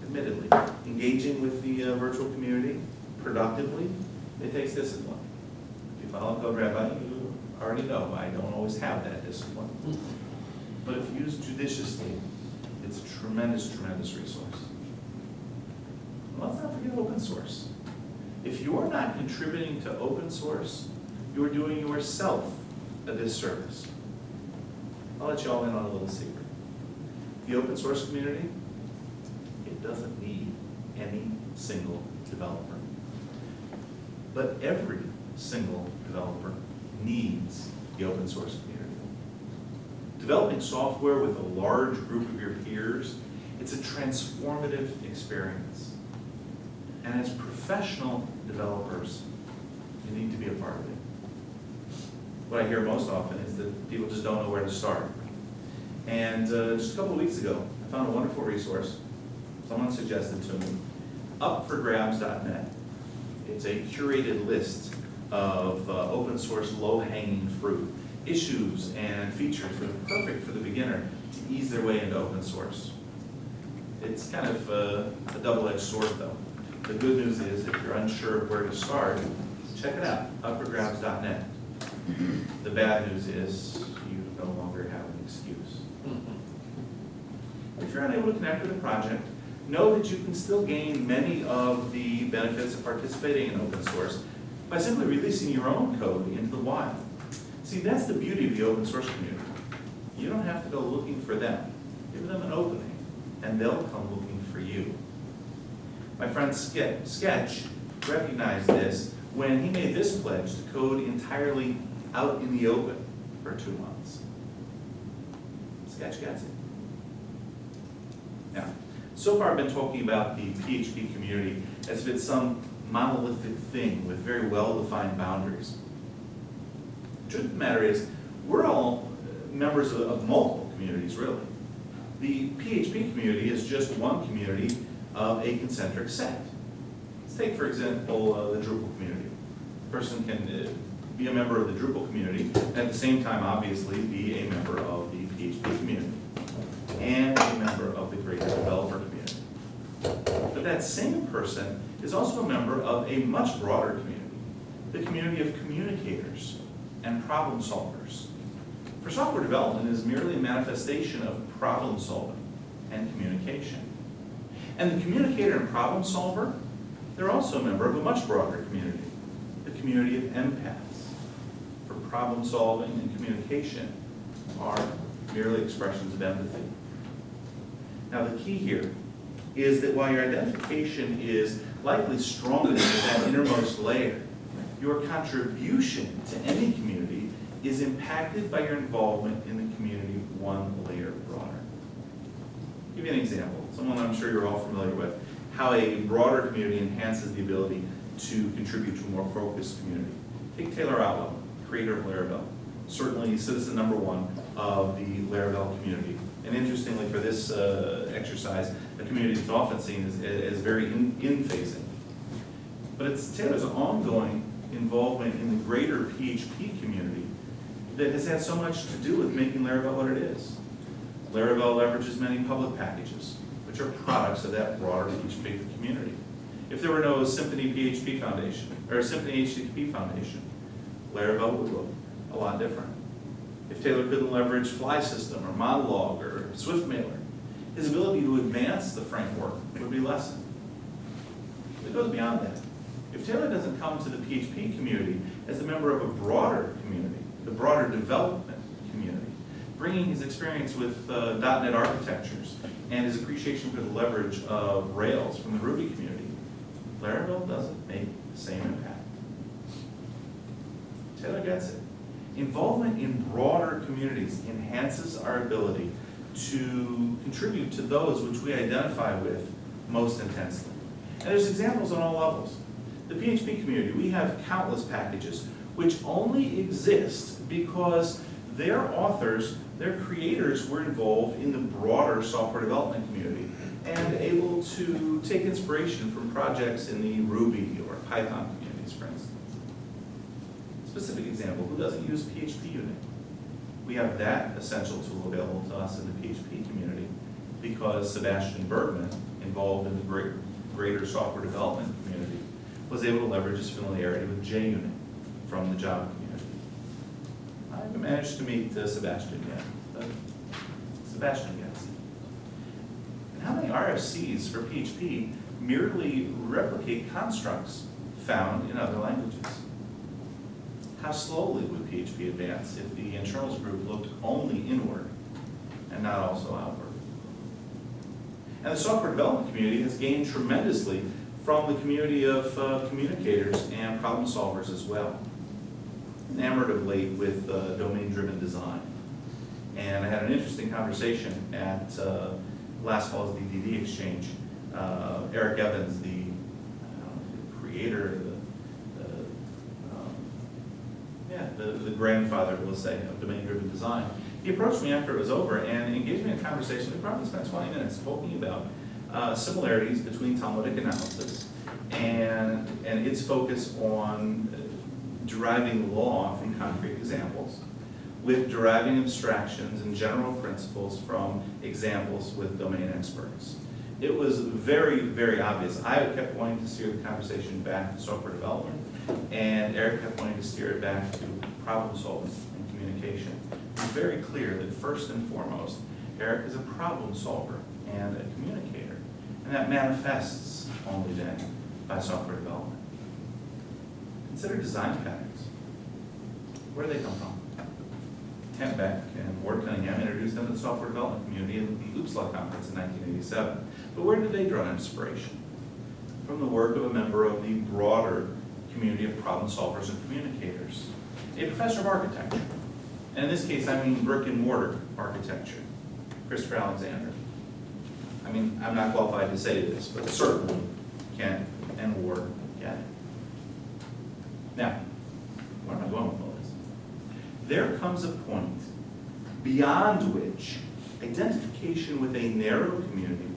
Speaker 1: Admittedly, engaging with the virtual community productively, it takes discipline. If you follow Code Rabbi, you already know I don't always have that discipline. But if used judiciously, it's a tremendous resource. And let's not forget open source. If you're not contributing to open source, you're doing yourself a disservice. I'll let you all in on a little secret. The open source community, it doesn't need any single developer. But every single developer needs the open source community. Developing software with a large group of your peers, it's a transformative experience. And as professional developers, you need to be a part of it. What I hear most often is that people just don't know where to start. And just a couple of weeks ago, I found a wonderful resource someone suggested to me, upforgrabs.net. It's a curated list of open source low-hanging fruit, issues and features that are perfect for the beginner to ease their way into open source. It's kind of a double-edged sword, though. The good news is, if you're unsure of where to start, check it out, upforgrabs.net. The bad news is, you no longer have an excuse. If you're unable to connect with a project, know that you can still gain many of the benefits of participating in open source by simply releasing your own code into the wild. See, that's the beauty of the open source community. You don't have to go looking for them. Give them an opening, and they'll come looking for you. My friend Sketch recognized this when he made this pledge to code entirely out in the open for 2 months. Sketch gets it. Now, so far I've been talking about the PHP community as if it's some monolithic thing with very well-defined boundaries. The truth of the matter is, we're all members of multiple communities, really. The PHP community is just one community of a concentric set. Let's take, for example, the Drupal community. A person can be a member of the Drupal community, and at the same time, obviously, be a member of the PHP community, and a member of the greater developer community. But that same person is also a member of a much broader community, the community of communicators and problem solvers. For software development is merely a manifestation of problem solving and communication. And the communicator and problem solver, they're also a member of a much broader community, the community of empaths. For problem solving and communication are merely expressions of empathy. Now the key here is that while your identification is likely stronger than that innermost layer, your contribution to any community is impacted by your involvement in the community one layer broader. I'll give you an example, someone I'm sure you're all familiar with, how a broader community enhances the ability to contribute to a more focused community. Take Taylor Outlaw, creator of Laravel, certainly citizen number one of the Laravel community. And interestingly, for this exercise, a community that's often seen as very in-facing. But it's Taylor's ongoing involvement in the greater PHP community that has had so much to do with making Laravel what it is. Laravel leverages many public packages, which are products of that broader PHP community. If there were no Symfony PHP Foundation, or Symfony HTTP Foundation, Laravel would look a lot different. If Taylor couldn't leverage Fly System or Monologue or SwiftMailer, his ability to advance the framework would be lessened. It goes beyond that. If Taylor doesn't come to the PHP community as a member of a broader community, the broader development community, bringing his experience with .NET architectures and his appreciation for the leverage of Rails from the Ruby community, Laravel doesn't make the same impact. Taylor gets it. Involvement in broader communities enhances our ability to contribute to those which we identify with most intensely. And there's examples on all levels. The PHP community, we have countless packages which only exist because their authors, their creators were involved in the broader software development community and able to take inspiration from projects in the Ruby or Python communities, for instance. Specific example, who doesn't use PHP unit? We have that essential tool available to us in the PHP community because Sebastian Bergman, involved in the greater software development community, was able to leverage his familiarity with JUnit from the Java community. I haven't managed to meet Sebastian yet, but Sebastian gets it. And how many RFCs for PHP merely replicate constructs found in other languages? How slowly would PHP advance if the internals group looked only inward and not also outward? And the software development community has gained tremendously from the community of communicators and problem solvers as well. Enamored of late with domain-driven design. And I had an interesting conversation at last fall's DDD exchange. Eric Evans, the creator, the grandfather, we'll say, of domain-driven design. He approached me after it was over and engaged me in a conversation. We probably spent 20 minutes talking about similarities between Talmudic analysis and its focus on deriving law from concrete examples, with deriving abstractions and general principles from examples with domain experts. It was very, very obvious. I kept wanting to steer the conversation back to software development, and Eric kept wanting to steer it back to problem solving and communication. It was very clear that first and foremost, Eric is a problem solver and a communicator, and that manifests only then by software development. Consider design patterns. Where do they come from? Kent Beck and Ward Cunningham introduced them to the software development community at the OOPSLA conference in 1987. But where did they draw inspiration? From the work of a member of the broader community of problem solvers and communicators. A professor of architecture, and in this case I mean brick and mortar architecture, Christopher Alexander. I mean, I'm not qualified to say this, but certainly can and would get it. Now, where am I going with all this? There comes a point beyond which identification with a narrow community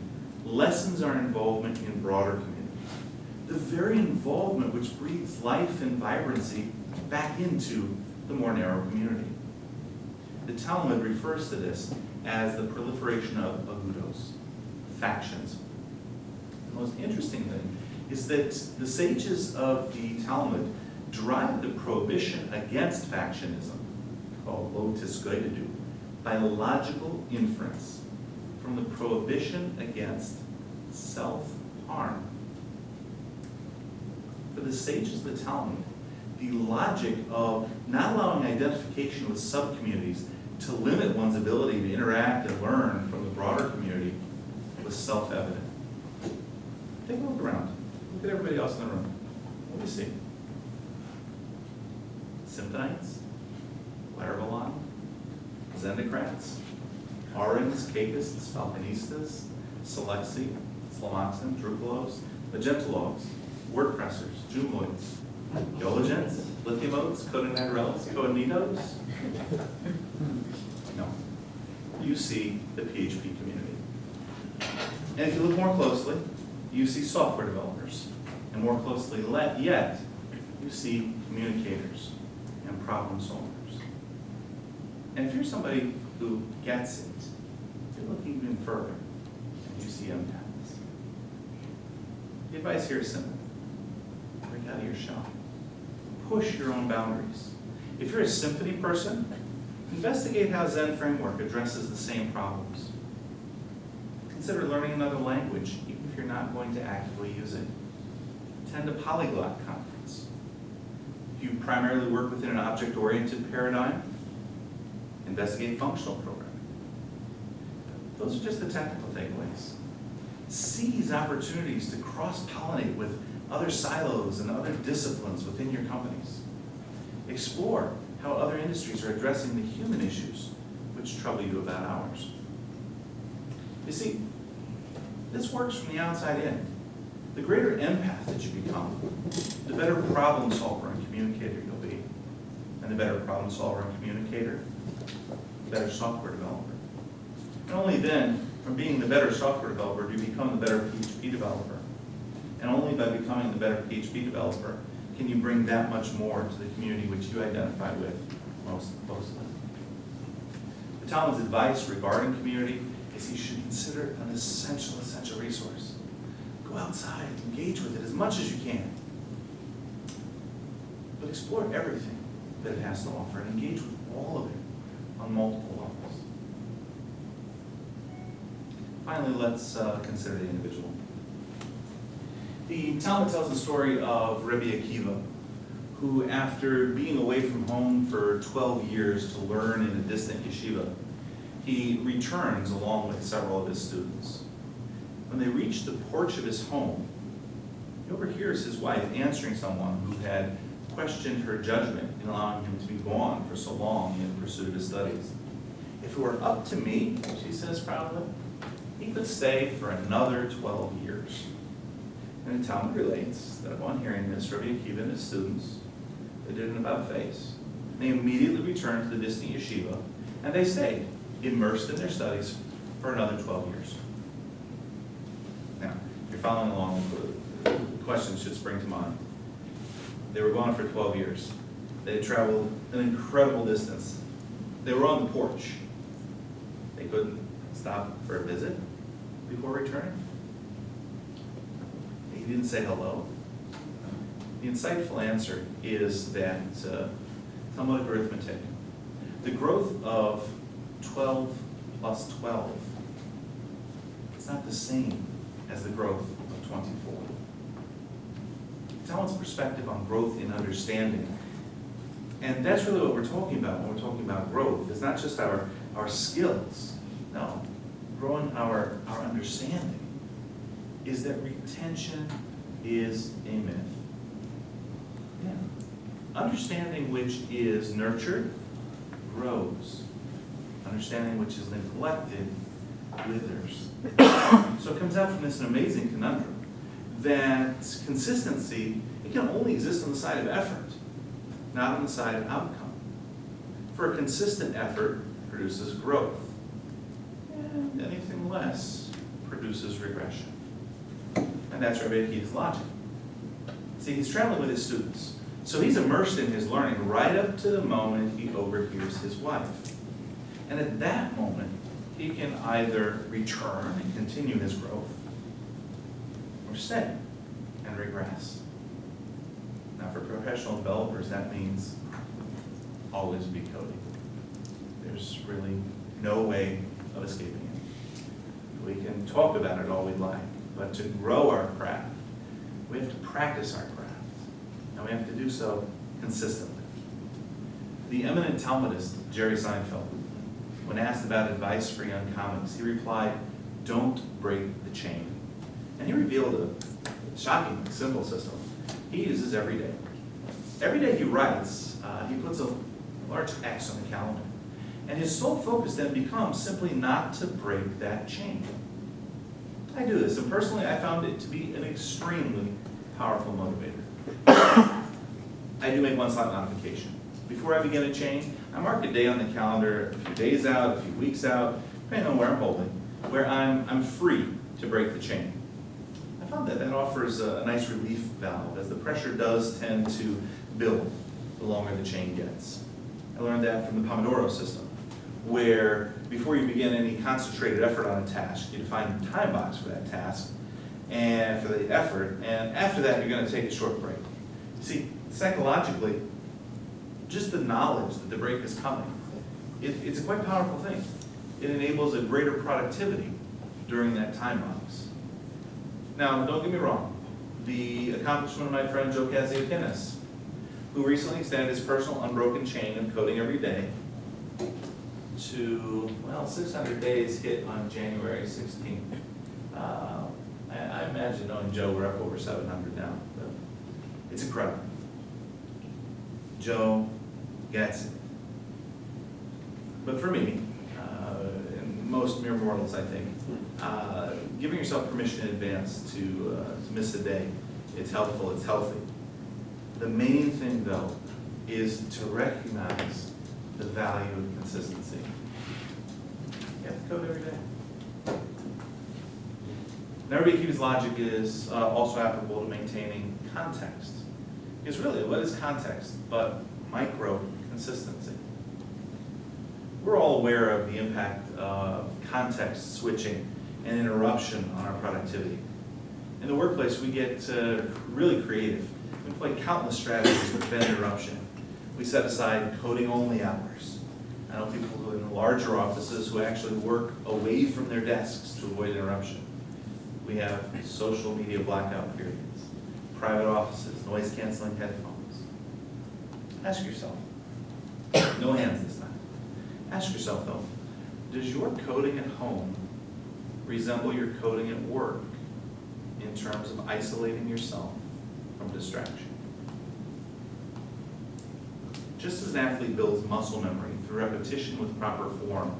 Speaker 1: lessens our involvement in broader communities. The very involvement which breathes life and vibrancy back into the more narrow community. The Talmud refers to this as the proliferation of agudos, factions. The most interesting thing is that the sages of the Talmud derived the prohibition against factionism, called lo tisgoidedu, by logical inference from the prohibition against self-harm. For the sages of the Talmud, the logic of not allowing identification with subcommunities to limit one's ability to interact and learn from the broader community was self-evident. Take a look around. Look at everybody else in the room. What do you see? Symphonites, Letterbalon, Zendocrats, Arans, Cakists, Falconistas, Selexi, Slamaxim, Drupalos, Magentalogs, WordPressers, Joomloids, Yologens, Lithiumodes, Codenaturels, Coenitos. No. You see the PHP community. And if you look more closely, you see software developers. And more closely yet, you see communicators and problem solvers. And if you're somebody who gets it, you're looking even further, and you see empaths. The advice here is simple. Break out of your shell. Push your own boundaries. If you're a symphony person, investigate how Zen Framework addresses the same problems. Consider learning another language, even if you're not going to actively use it. Attend a polyglot conference. If you primarily work within an object-oriented paradigm, investigate functional programming. Those are just the technical takeaways. Seize opportunities to cross-pollinate with other silos and other disciplines within your companies. Explore how other industries are addressing the human issues which trouble you about ours. You see, this works from the outside in. The greater empath that you become, the better problem solver and communicator you'll be. And the better problem solver and communicator, the better software developer. And only then, from being the better software developer, do you become the better PHP developer. And only by becoming the better PHP developer can you bring that much more to the community which you identify with most closely. The Talmud's advice regarding community is you should consider it an essential resource. Go outside, engage with it as much as you can. But explore everything that it has to offer and engage with all of it on multiple levels. Finally, let's consider the individual. The Talmud tells the story of Rabbi Akiva, who after being away from home for 12 years to learn in a distant yeshiva, he returns along with several of his students. When they reach the porch of his home, he overhears his wife answering someone who had questioned her judgment in allowing him to be gone for so long in pursuit of his studies. If it were up to me, she says proudly, he could stay for another 12 years. And the Talmud relates that upon hearing this, Rabbi Akiva and his students, they did an about-face. They immediately returned to the distant yeshiva, and they stayed, immersed in their studies for another 12 years. Now, if you're following along, the question should spring to mind. They were gone for 12 years. They had traveled an incredible distance. They were on the porch. They couldn't stop for a visit before returning. He didn't say hello. The insightful answer is that Talmudic arithmetic, the growth of 12 plus 12, it's not the same as the growth of 24. Talmud's perspective on growth in understanding, and that's really what we're talking about when we're talking about growth. It's not just our skills, no. Growing our understanding is that retention is a myth. Yeah. Understanding which is nurtured grows. Understanding which is neglected withers. So it comes out from this amazing conundrum that consistency, it can only exist on the side of effort, not on the side of outcome. For a consistent effort produces growth, and anything less produces regression. And that's Rabbi Akiva's logic. See, he's traveling with his students, so he's immersed in his learning right up to the moment he overhears his wife. And at that moment, he can either return and continue his growth, or stay and regress. Now, for professional developers, that means always be coding. There's really no way of escaping it. We can talk about it all we like, but to grow our craft, we have to practice our craft, and we have to do so consistently. The eminent Talmudist, Jerry Seinfeld, when asked about advice for young comics, he replied, "Don't break the chain." And he revealed a shocking, simple system he uses every day. Every day he writes, he puts a large X on the calendar. And his sole focus then becomes simply not to break that chain. I do this, and personally I found it to be an extremely powerful motivator. I do make one slight modification. Before I begin a chain, I mark a day on the calendar, a few days out, a few weeks out, depending on where I'm holding, where I'm free to break the chain. I found that offers a nice relief valve, as the pressure does tend to build the longer the chain gets. I learned that from the Pomodoro system, where before you begin any concentrated effort on a task, you define the time box for that task and for the effort, and after that you're going to take a short break. See, psychologically, just the knowledge that the break is coming, it's a quite powerful thing. It enables a greater productivity during that time box. Now, don't get me wrong, the accomplishment of my friend Joe Kaziokinis, who recently extended his personal unbroken chain of coding every day to, 600 days hit on January 16th. I imagine, knowing Joe, we're up over 700 now. But it's incredible. Joe gets it. But for me, and most mere mortals, I think, giving yourself permission in advance to miss a day, it's helpful, it's healthy. The main thing, though, is to recognize the value of consistency. You have to code every day. Now, Rabbi Akiva's logic is also applicable to maintaining context. Because really, what is context but micro-consistency? We're all aware of the impact of context switching and interruption on our productivity. In the workplace, we get really creative. We employ countless strategies to prevent interruption. We set aside coding-only hours. I know people who are in larger offices who actually work away from their desks to avoid interruption. We have social media blackout periods, private offices, noise-canceling headphones. Ask yourself, no hands this time. Ask yourself, though, does your coding at home resemble your coding at work in terms of isolating yourself from distraction? Just as an athlete builds muscle memory through repetition with proper form,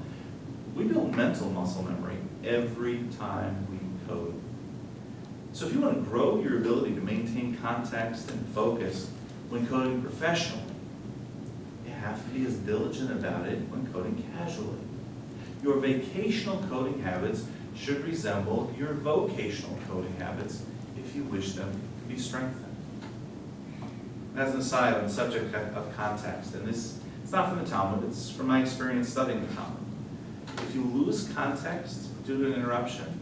Speaker 1: we build mental muscle memory every time we code. So if you want to grow your ability to maintain context and focus when coding professionally, you have to be as diligent about it when coding casually. Your vacational coding habits should resemble your vocational coding habits if you wish them to be strengthened. As an aside on the subject of context, and this it's not from the Talmud, it's from my experience studying the Talmud. If you lose context due to an interruption,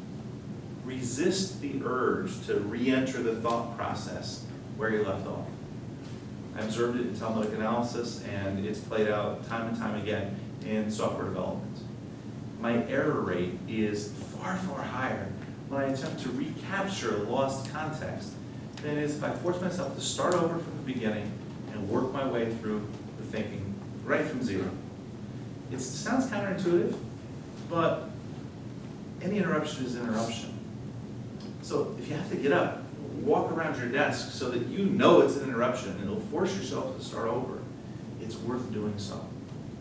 Speaker 1: resist the urge to re-enter the thought process where you left off. I observed it in Talmudic analysis, and it's played out time and time again in software development. My error rate is far, far higher when I attempt to recapture lost context than it is if I force myself to start over from the beginning and work my way through the thinking right from zero. It sounds counterintuitive, but any interruption is interruption. So if you have to get up, walk around your desk so that you know it's an interruption and it'll force yourself to start over, it's worth doing so.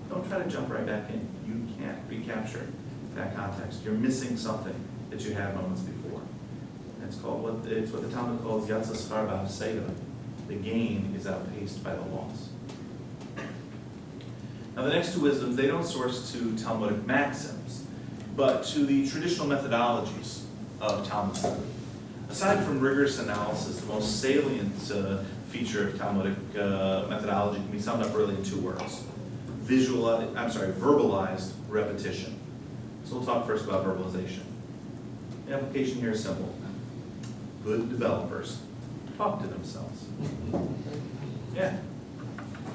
Speaker 1: Don't try to jump right back in. You can't recapture that context. You're missing something that you had moments before. And it's what the Talmud calls Yatsa Schar Seldom. The gain is outpaced by the loss. Now the next two wisdoms, they don't source to Talmudic maxims, but to the traditional methodologies of Talmud study. Aside from rigorous analysis, the most salient feature of Talmudic methodology can be summed up really in two words. Verbalized repetition. So we'll talk first about verbalization. The application here is simple. Good developers talk to themselves. Yeah.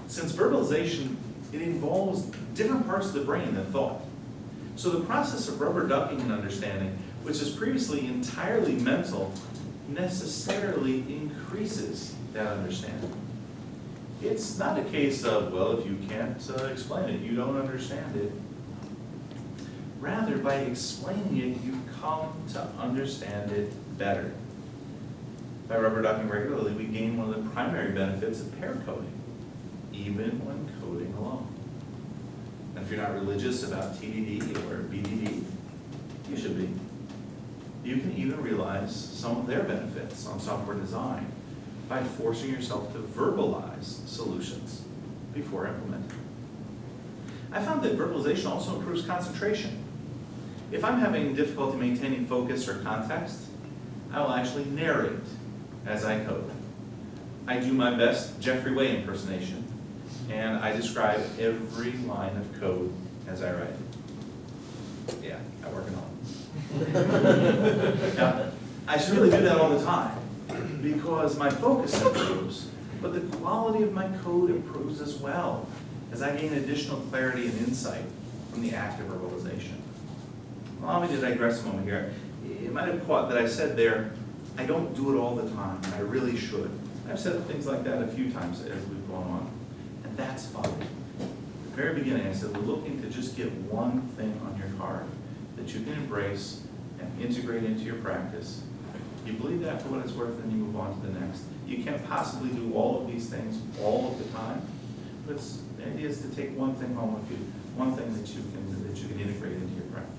Speaker 1: Since verbalization, it involves different parts of the brain than thought. So the process of rubber ducking and understanding, which is previously entirely mental, necessarily increases that understanding. It's not a case of, well, if you can't explain it, you don't understand it. Rather, by explaining it, you come to understand it better. By rubber ducking regularly, we gain one of the primary benefits of pair coding, even when coding alone. And if you're not religious about TDD or BDD, you should be. You can even realize some of their benefits on software design by forcing yourself to verbalize solutions before implementing. I found that verbalization also improves concentration. If I'm having difficulty maintaining focus or context, I will actually narrate as I code. I do my best Jeffrey Way impersonation, and I describe every line of code as I write it. Yeah, I'm working on it. Now, I should really do that all the time because my focus improves, but the quality of my code improves as well as I gain additional clarity and insight from the act of verbalization. Allow me to digress a moment here. You might have caught that I said there, I don't do it all the time, and I really should. I've said things like that a few times as we've gone on, and that's fine. At the very beginning, I said, we're looking to just get one thing on your card that you can embrace and integrate into your practice. You believe that for what it's worth, and you move on to the next. You can't possibly do all of these things all of the time, but the idea is to take one thing home with you, one thing that you can integrate into your practice.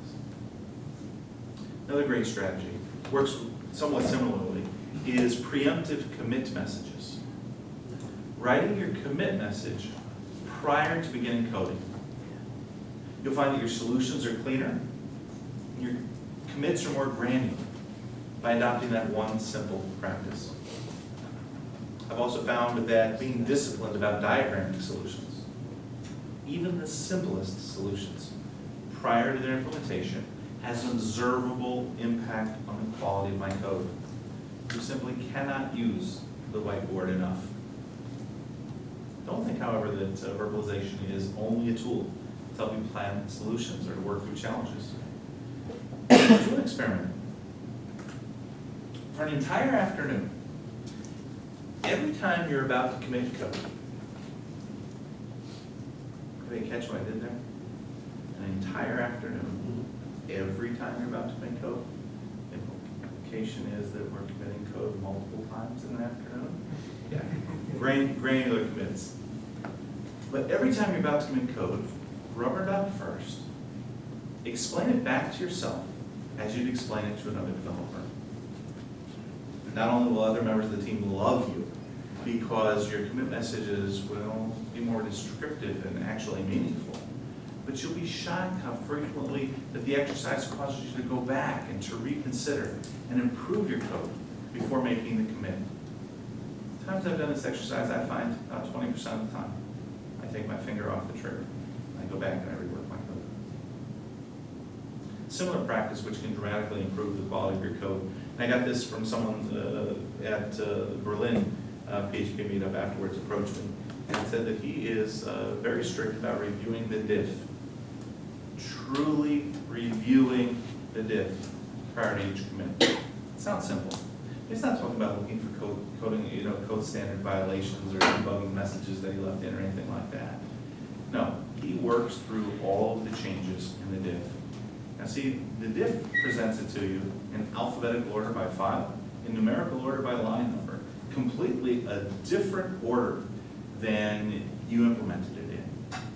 Speaker 1: Another great strategy, works somewhat similarly, is preemptive commit messages. Writing your commit message prior to beginning coding. You'll find that your solutions are cleaner, your commits are more granular by adopting that one simple practice. I've also found that being disciplined about diagramming solutions, even the simplest solutions, prior to their implementation, has an observable impact on the quality of my code. You simply cannot use the whiteboard enough. Don't think, however, that verbalization is only a tool to help you plan solutions or to work through challenges. Do an experiment. For an entire afternoon, every time you're about to commit code, did you catch what I did there? An entire afternoon, every time you're about to commit code. The implication is that we're committing code multiple times in an afternoon. Yeah, granular commits. But every time you're about to commit code, rubber duck first. Explain it back to yourself as you'd explain it to another developer. Not only will other members of the team love you, because your commit messages will be more descriptive and actually meaningful, but you'll be shocked how frequently that the exercise causes you to go back and to reconsider and improve your code before making the commit. The times I've done this exercise, I find about 20% of the time, I take my finger off the trigger. I go back and I rework my code. Similar practice which can dramatically improve the quality of your code. And I got this from someone at Berlin PHP meetup afterwards approached me and said that he is very strict about reviewing the diff. Truly reviewing the diff prior to each commit. It sounds simple. He's not talking about looking for code standard violations or debugging messages that he left in or anything like that. No, he works through all of the changes in the diff. Now see, the diff presents it to you in alphabetical order by file, in numerical order by line number, completely a different order than you implemented it in.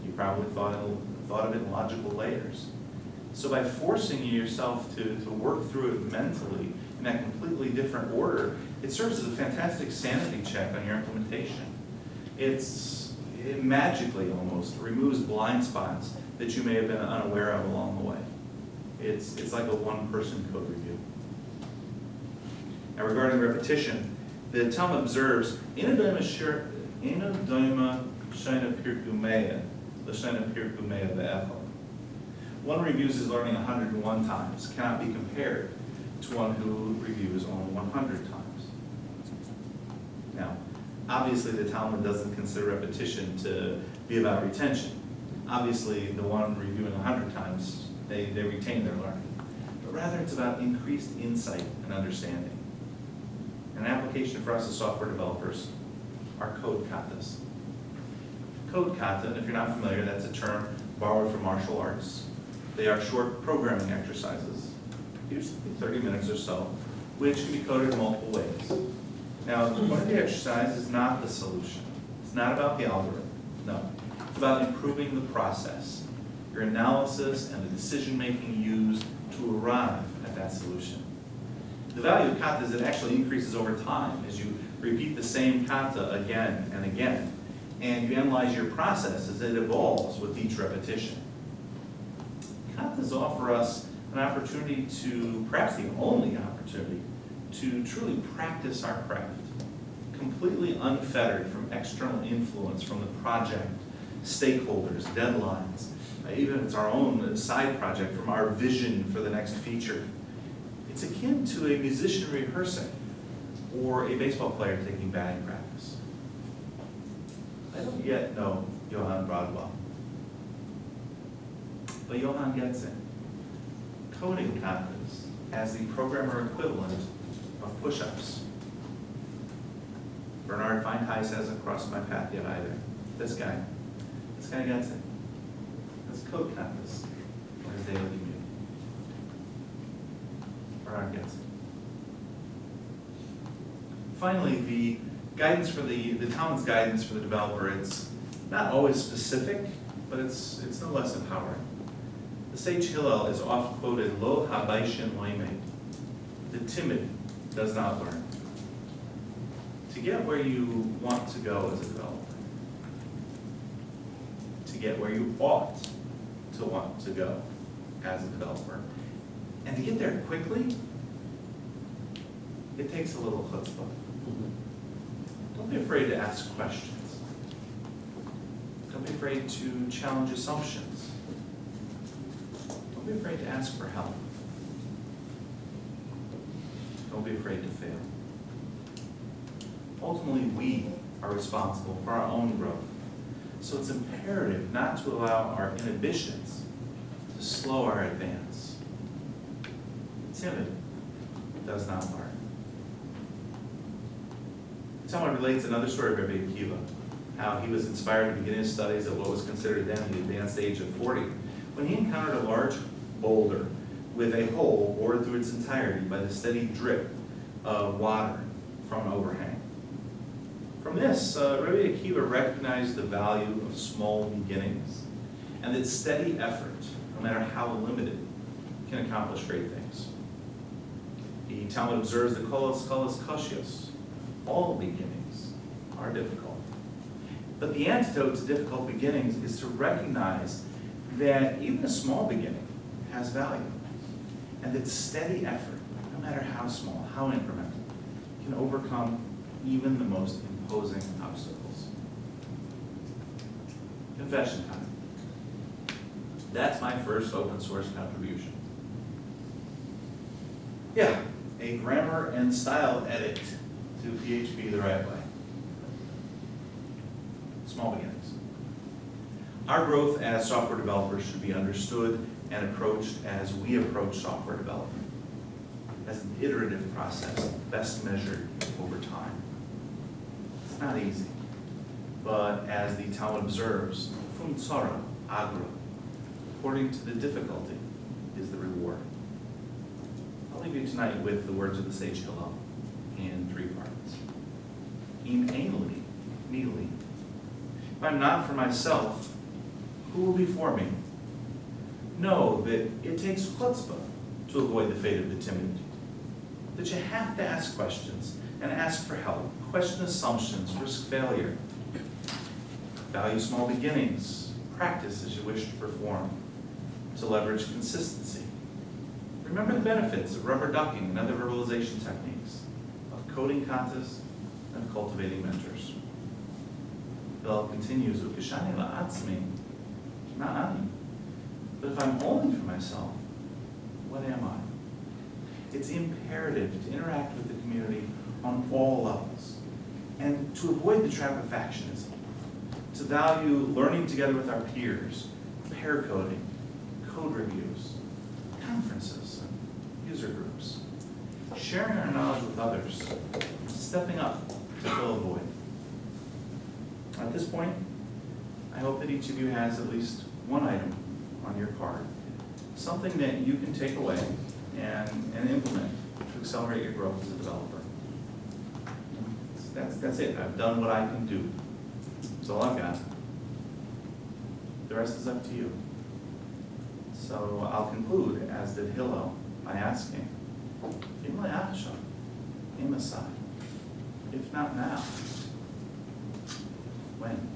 Speaker 1: You probably thought of it in logical layers. So by forcing yourself to work through it mentally in that completely different order, it serves as a fantastic sanity check on your implementation. It magically almost removes blind spots that you may have been unaware of along the way. It's like a one-person code review. Now regarding repetition, the Talmud observes, one reviews his learning 101 times cannot be compared to one who reviews only 100 times. Now, obviously the Talmud doesn't consider repetition to be about retention. Obviously, the one reviewing 100 times, they retain their learning. But rather, it's about increased insight and understanding. An application for us as software developers are code katas. Code kata, and if you're not familiar, that's a term borrowed from martial arts. They are short programming exercises, usually 30 minutes or so, which can be coded in multiple ways. Now, one of the exercises is not the solution. It's not about the algorithm. No. It's about improving the process, your analysis and the decision-making used to arrive at that solution. The value of kata is it actually increases over time as you repeat the same kata again and again, and you analyze your process as it evolves with each repetition. Katas offer us an opportunity to, perhaps the only opportunity, to truly practice our craft, completely unfettered from external influence from the project, stakeholders, deadlines, even if it's our own side project, from our vision for the next feature. It's akin to a musician rehearsing or a baseball player taking batting practice. I don't yet know Johann Broadwell, but Johann gets it. Coding katas as the programmer equivalent of push-ups. Bernard Feinheis hasn't crossed my path yet either. This guy gets it. That's code katas as daily commute. Bernard gets it. Finally, the guidance for the Talmud's guidance for the developer, it's not always specific, but it's no less empowering. The sage Hillel is oft quoted, Lo habaishin loimed. The timid does not learn. To get where you want to go as a developer, to get where you ought to want to go as a developer, and to get there quickly, it takes a little chutzpah. Don't be afraid to ask questions. Don't be afraid to challenge assumptions. Don't be afraid to ask for help. Don't be afraid to fail. Ultimately, we are responsible for our own growth. So it's imperative not to allow our inhibitions to slow our advance. Timid does not learn. Someone relates another story of Rabbi Akiva, how he was inspired to begin his studies at what was considered then the advanced age of 40, when he encountered a large boulder with a hole bored through its entirety by the steady drip of water from an overhang. From this, Rabbi Akiva recognized the value of small beginnings and that steady effort, no matter how limited, can accomplish great things. The Talmud observes the kolos koshios. All beginnings are difficult. But the antidote to difficult beginnings is to recognize that even a small beginning has value, and that steady effort, no matter how small, how incremental, can overcome even the most imposing obstacles. Confession time. That's my first open source contribution. Yeah, a grammar and style edit to PHP the right way. Small beginnings. Our growth as software developers should be understood and approached as we approach software development, as an iterative process, best measured over time. It's not easy, but as the Talmud observes, fum tzara agra, according to the difficulty is the reward. I'll leave you tonight with the words of the sage Hillel. in three parts. Im ainly, neely. If I'm not for myself, who will be for me? Know that it takes chutzpah to avoid the fate of the timid. That you have to ask questions and ask for help. Question assumptions, risk failure. Value small beginnings. Practice as you wish to perform. To leverage consistency. Remember the benefits of rubber ducking and other verbalization techniques, of coding contests, and cultivating mentors. Bill continues, Ukashani la'atzmi, ma'ani. But if I'm only for myself, what am I? It's imperative to interact with the community on all levels and to avoid the trap of factionism, to value learning together with our peers, pair coding, code reviews, conferences, and user groups, sharing our knowledge with others, stepping up to fill a void. At this point, I hope that each of you has at least one item on your card, something that you can take away and implement to accelerate your growth as a developer. That's it. I've done what I can do. That's all I've got. The rest is up to you. So I'll conclude, as did Hillel, by asking, if not now, when?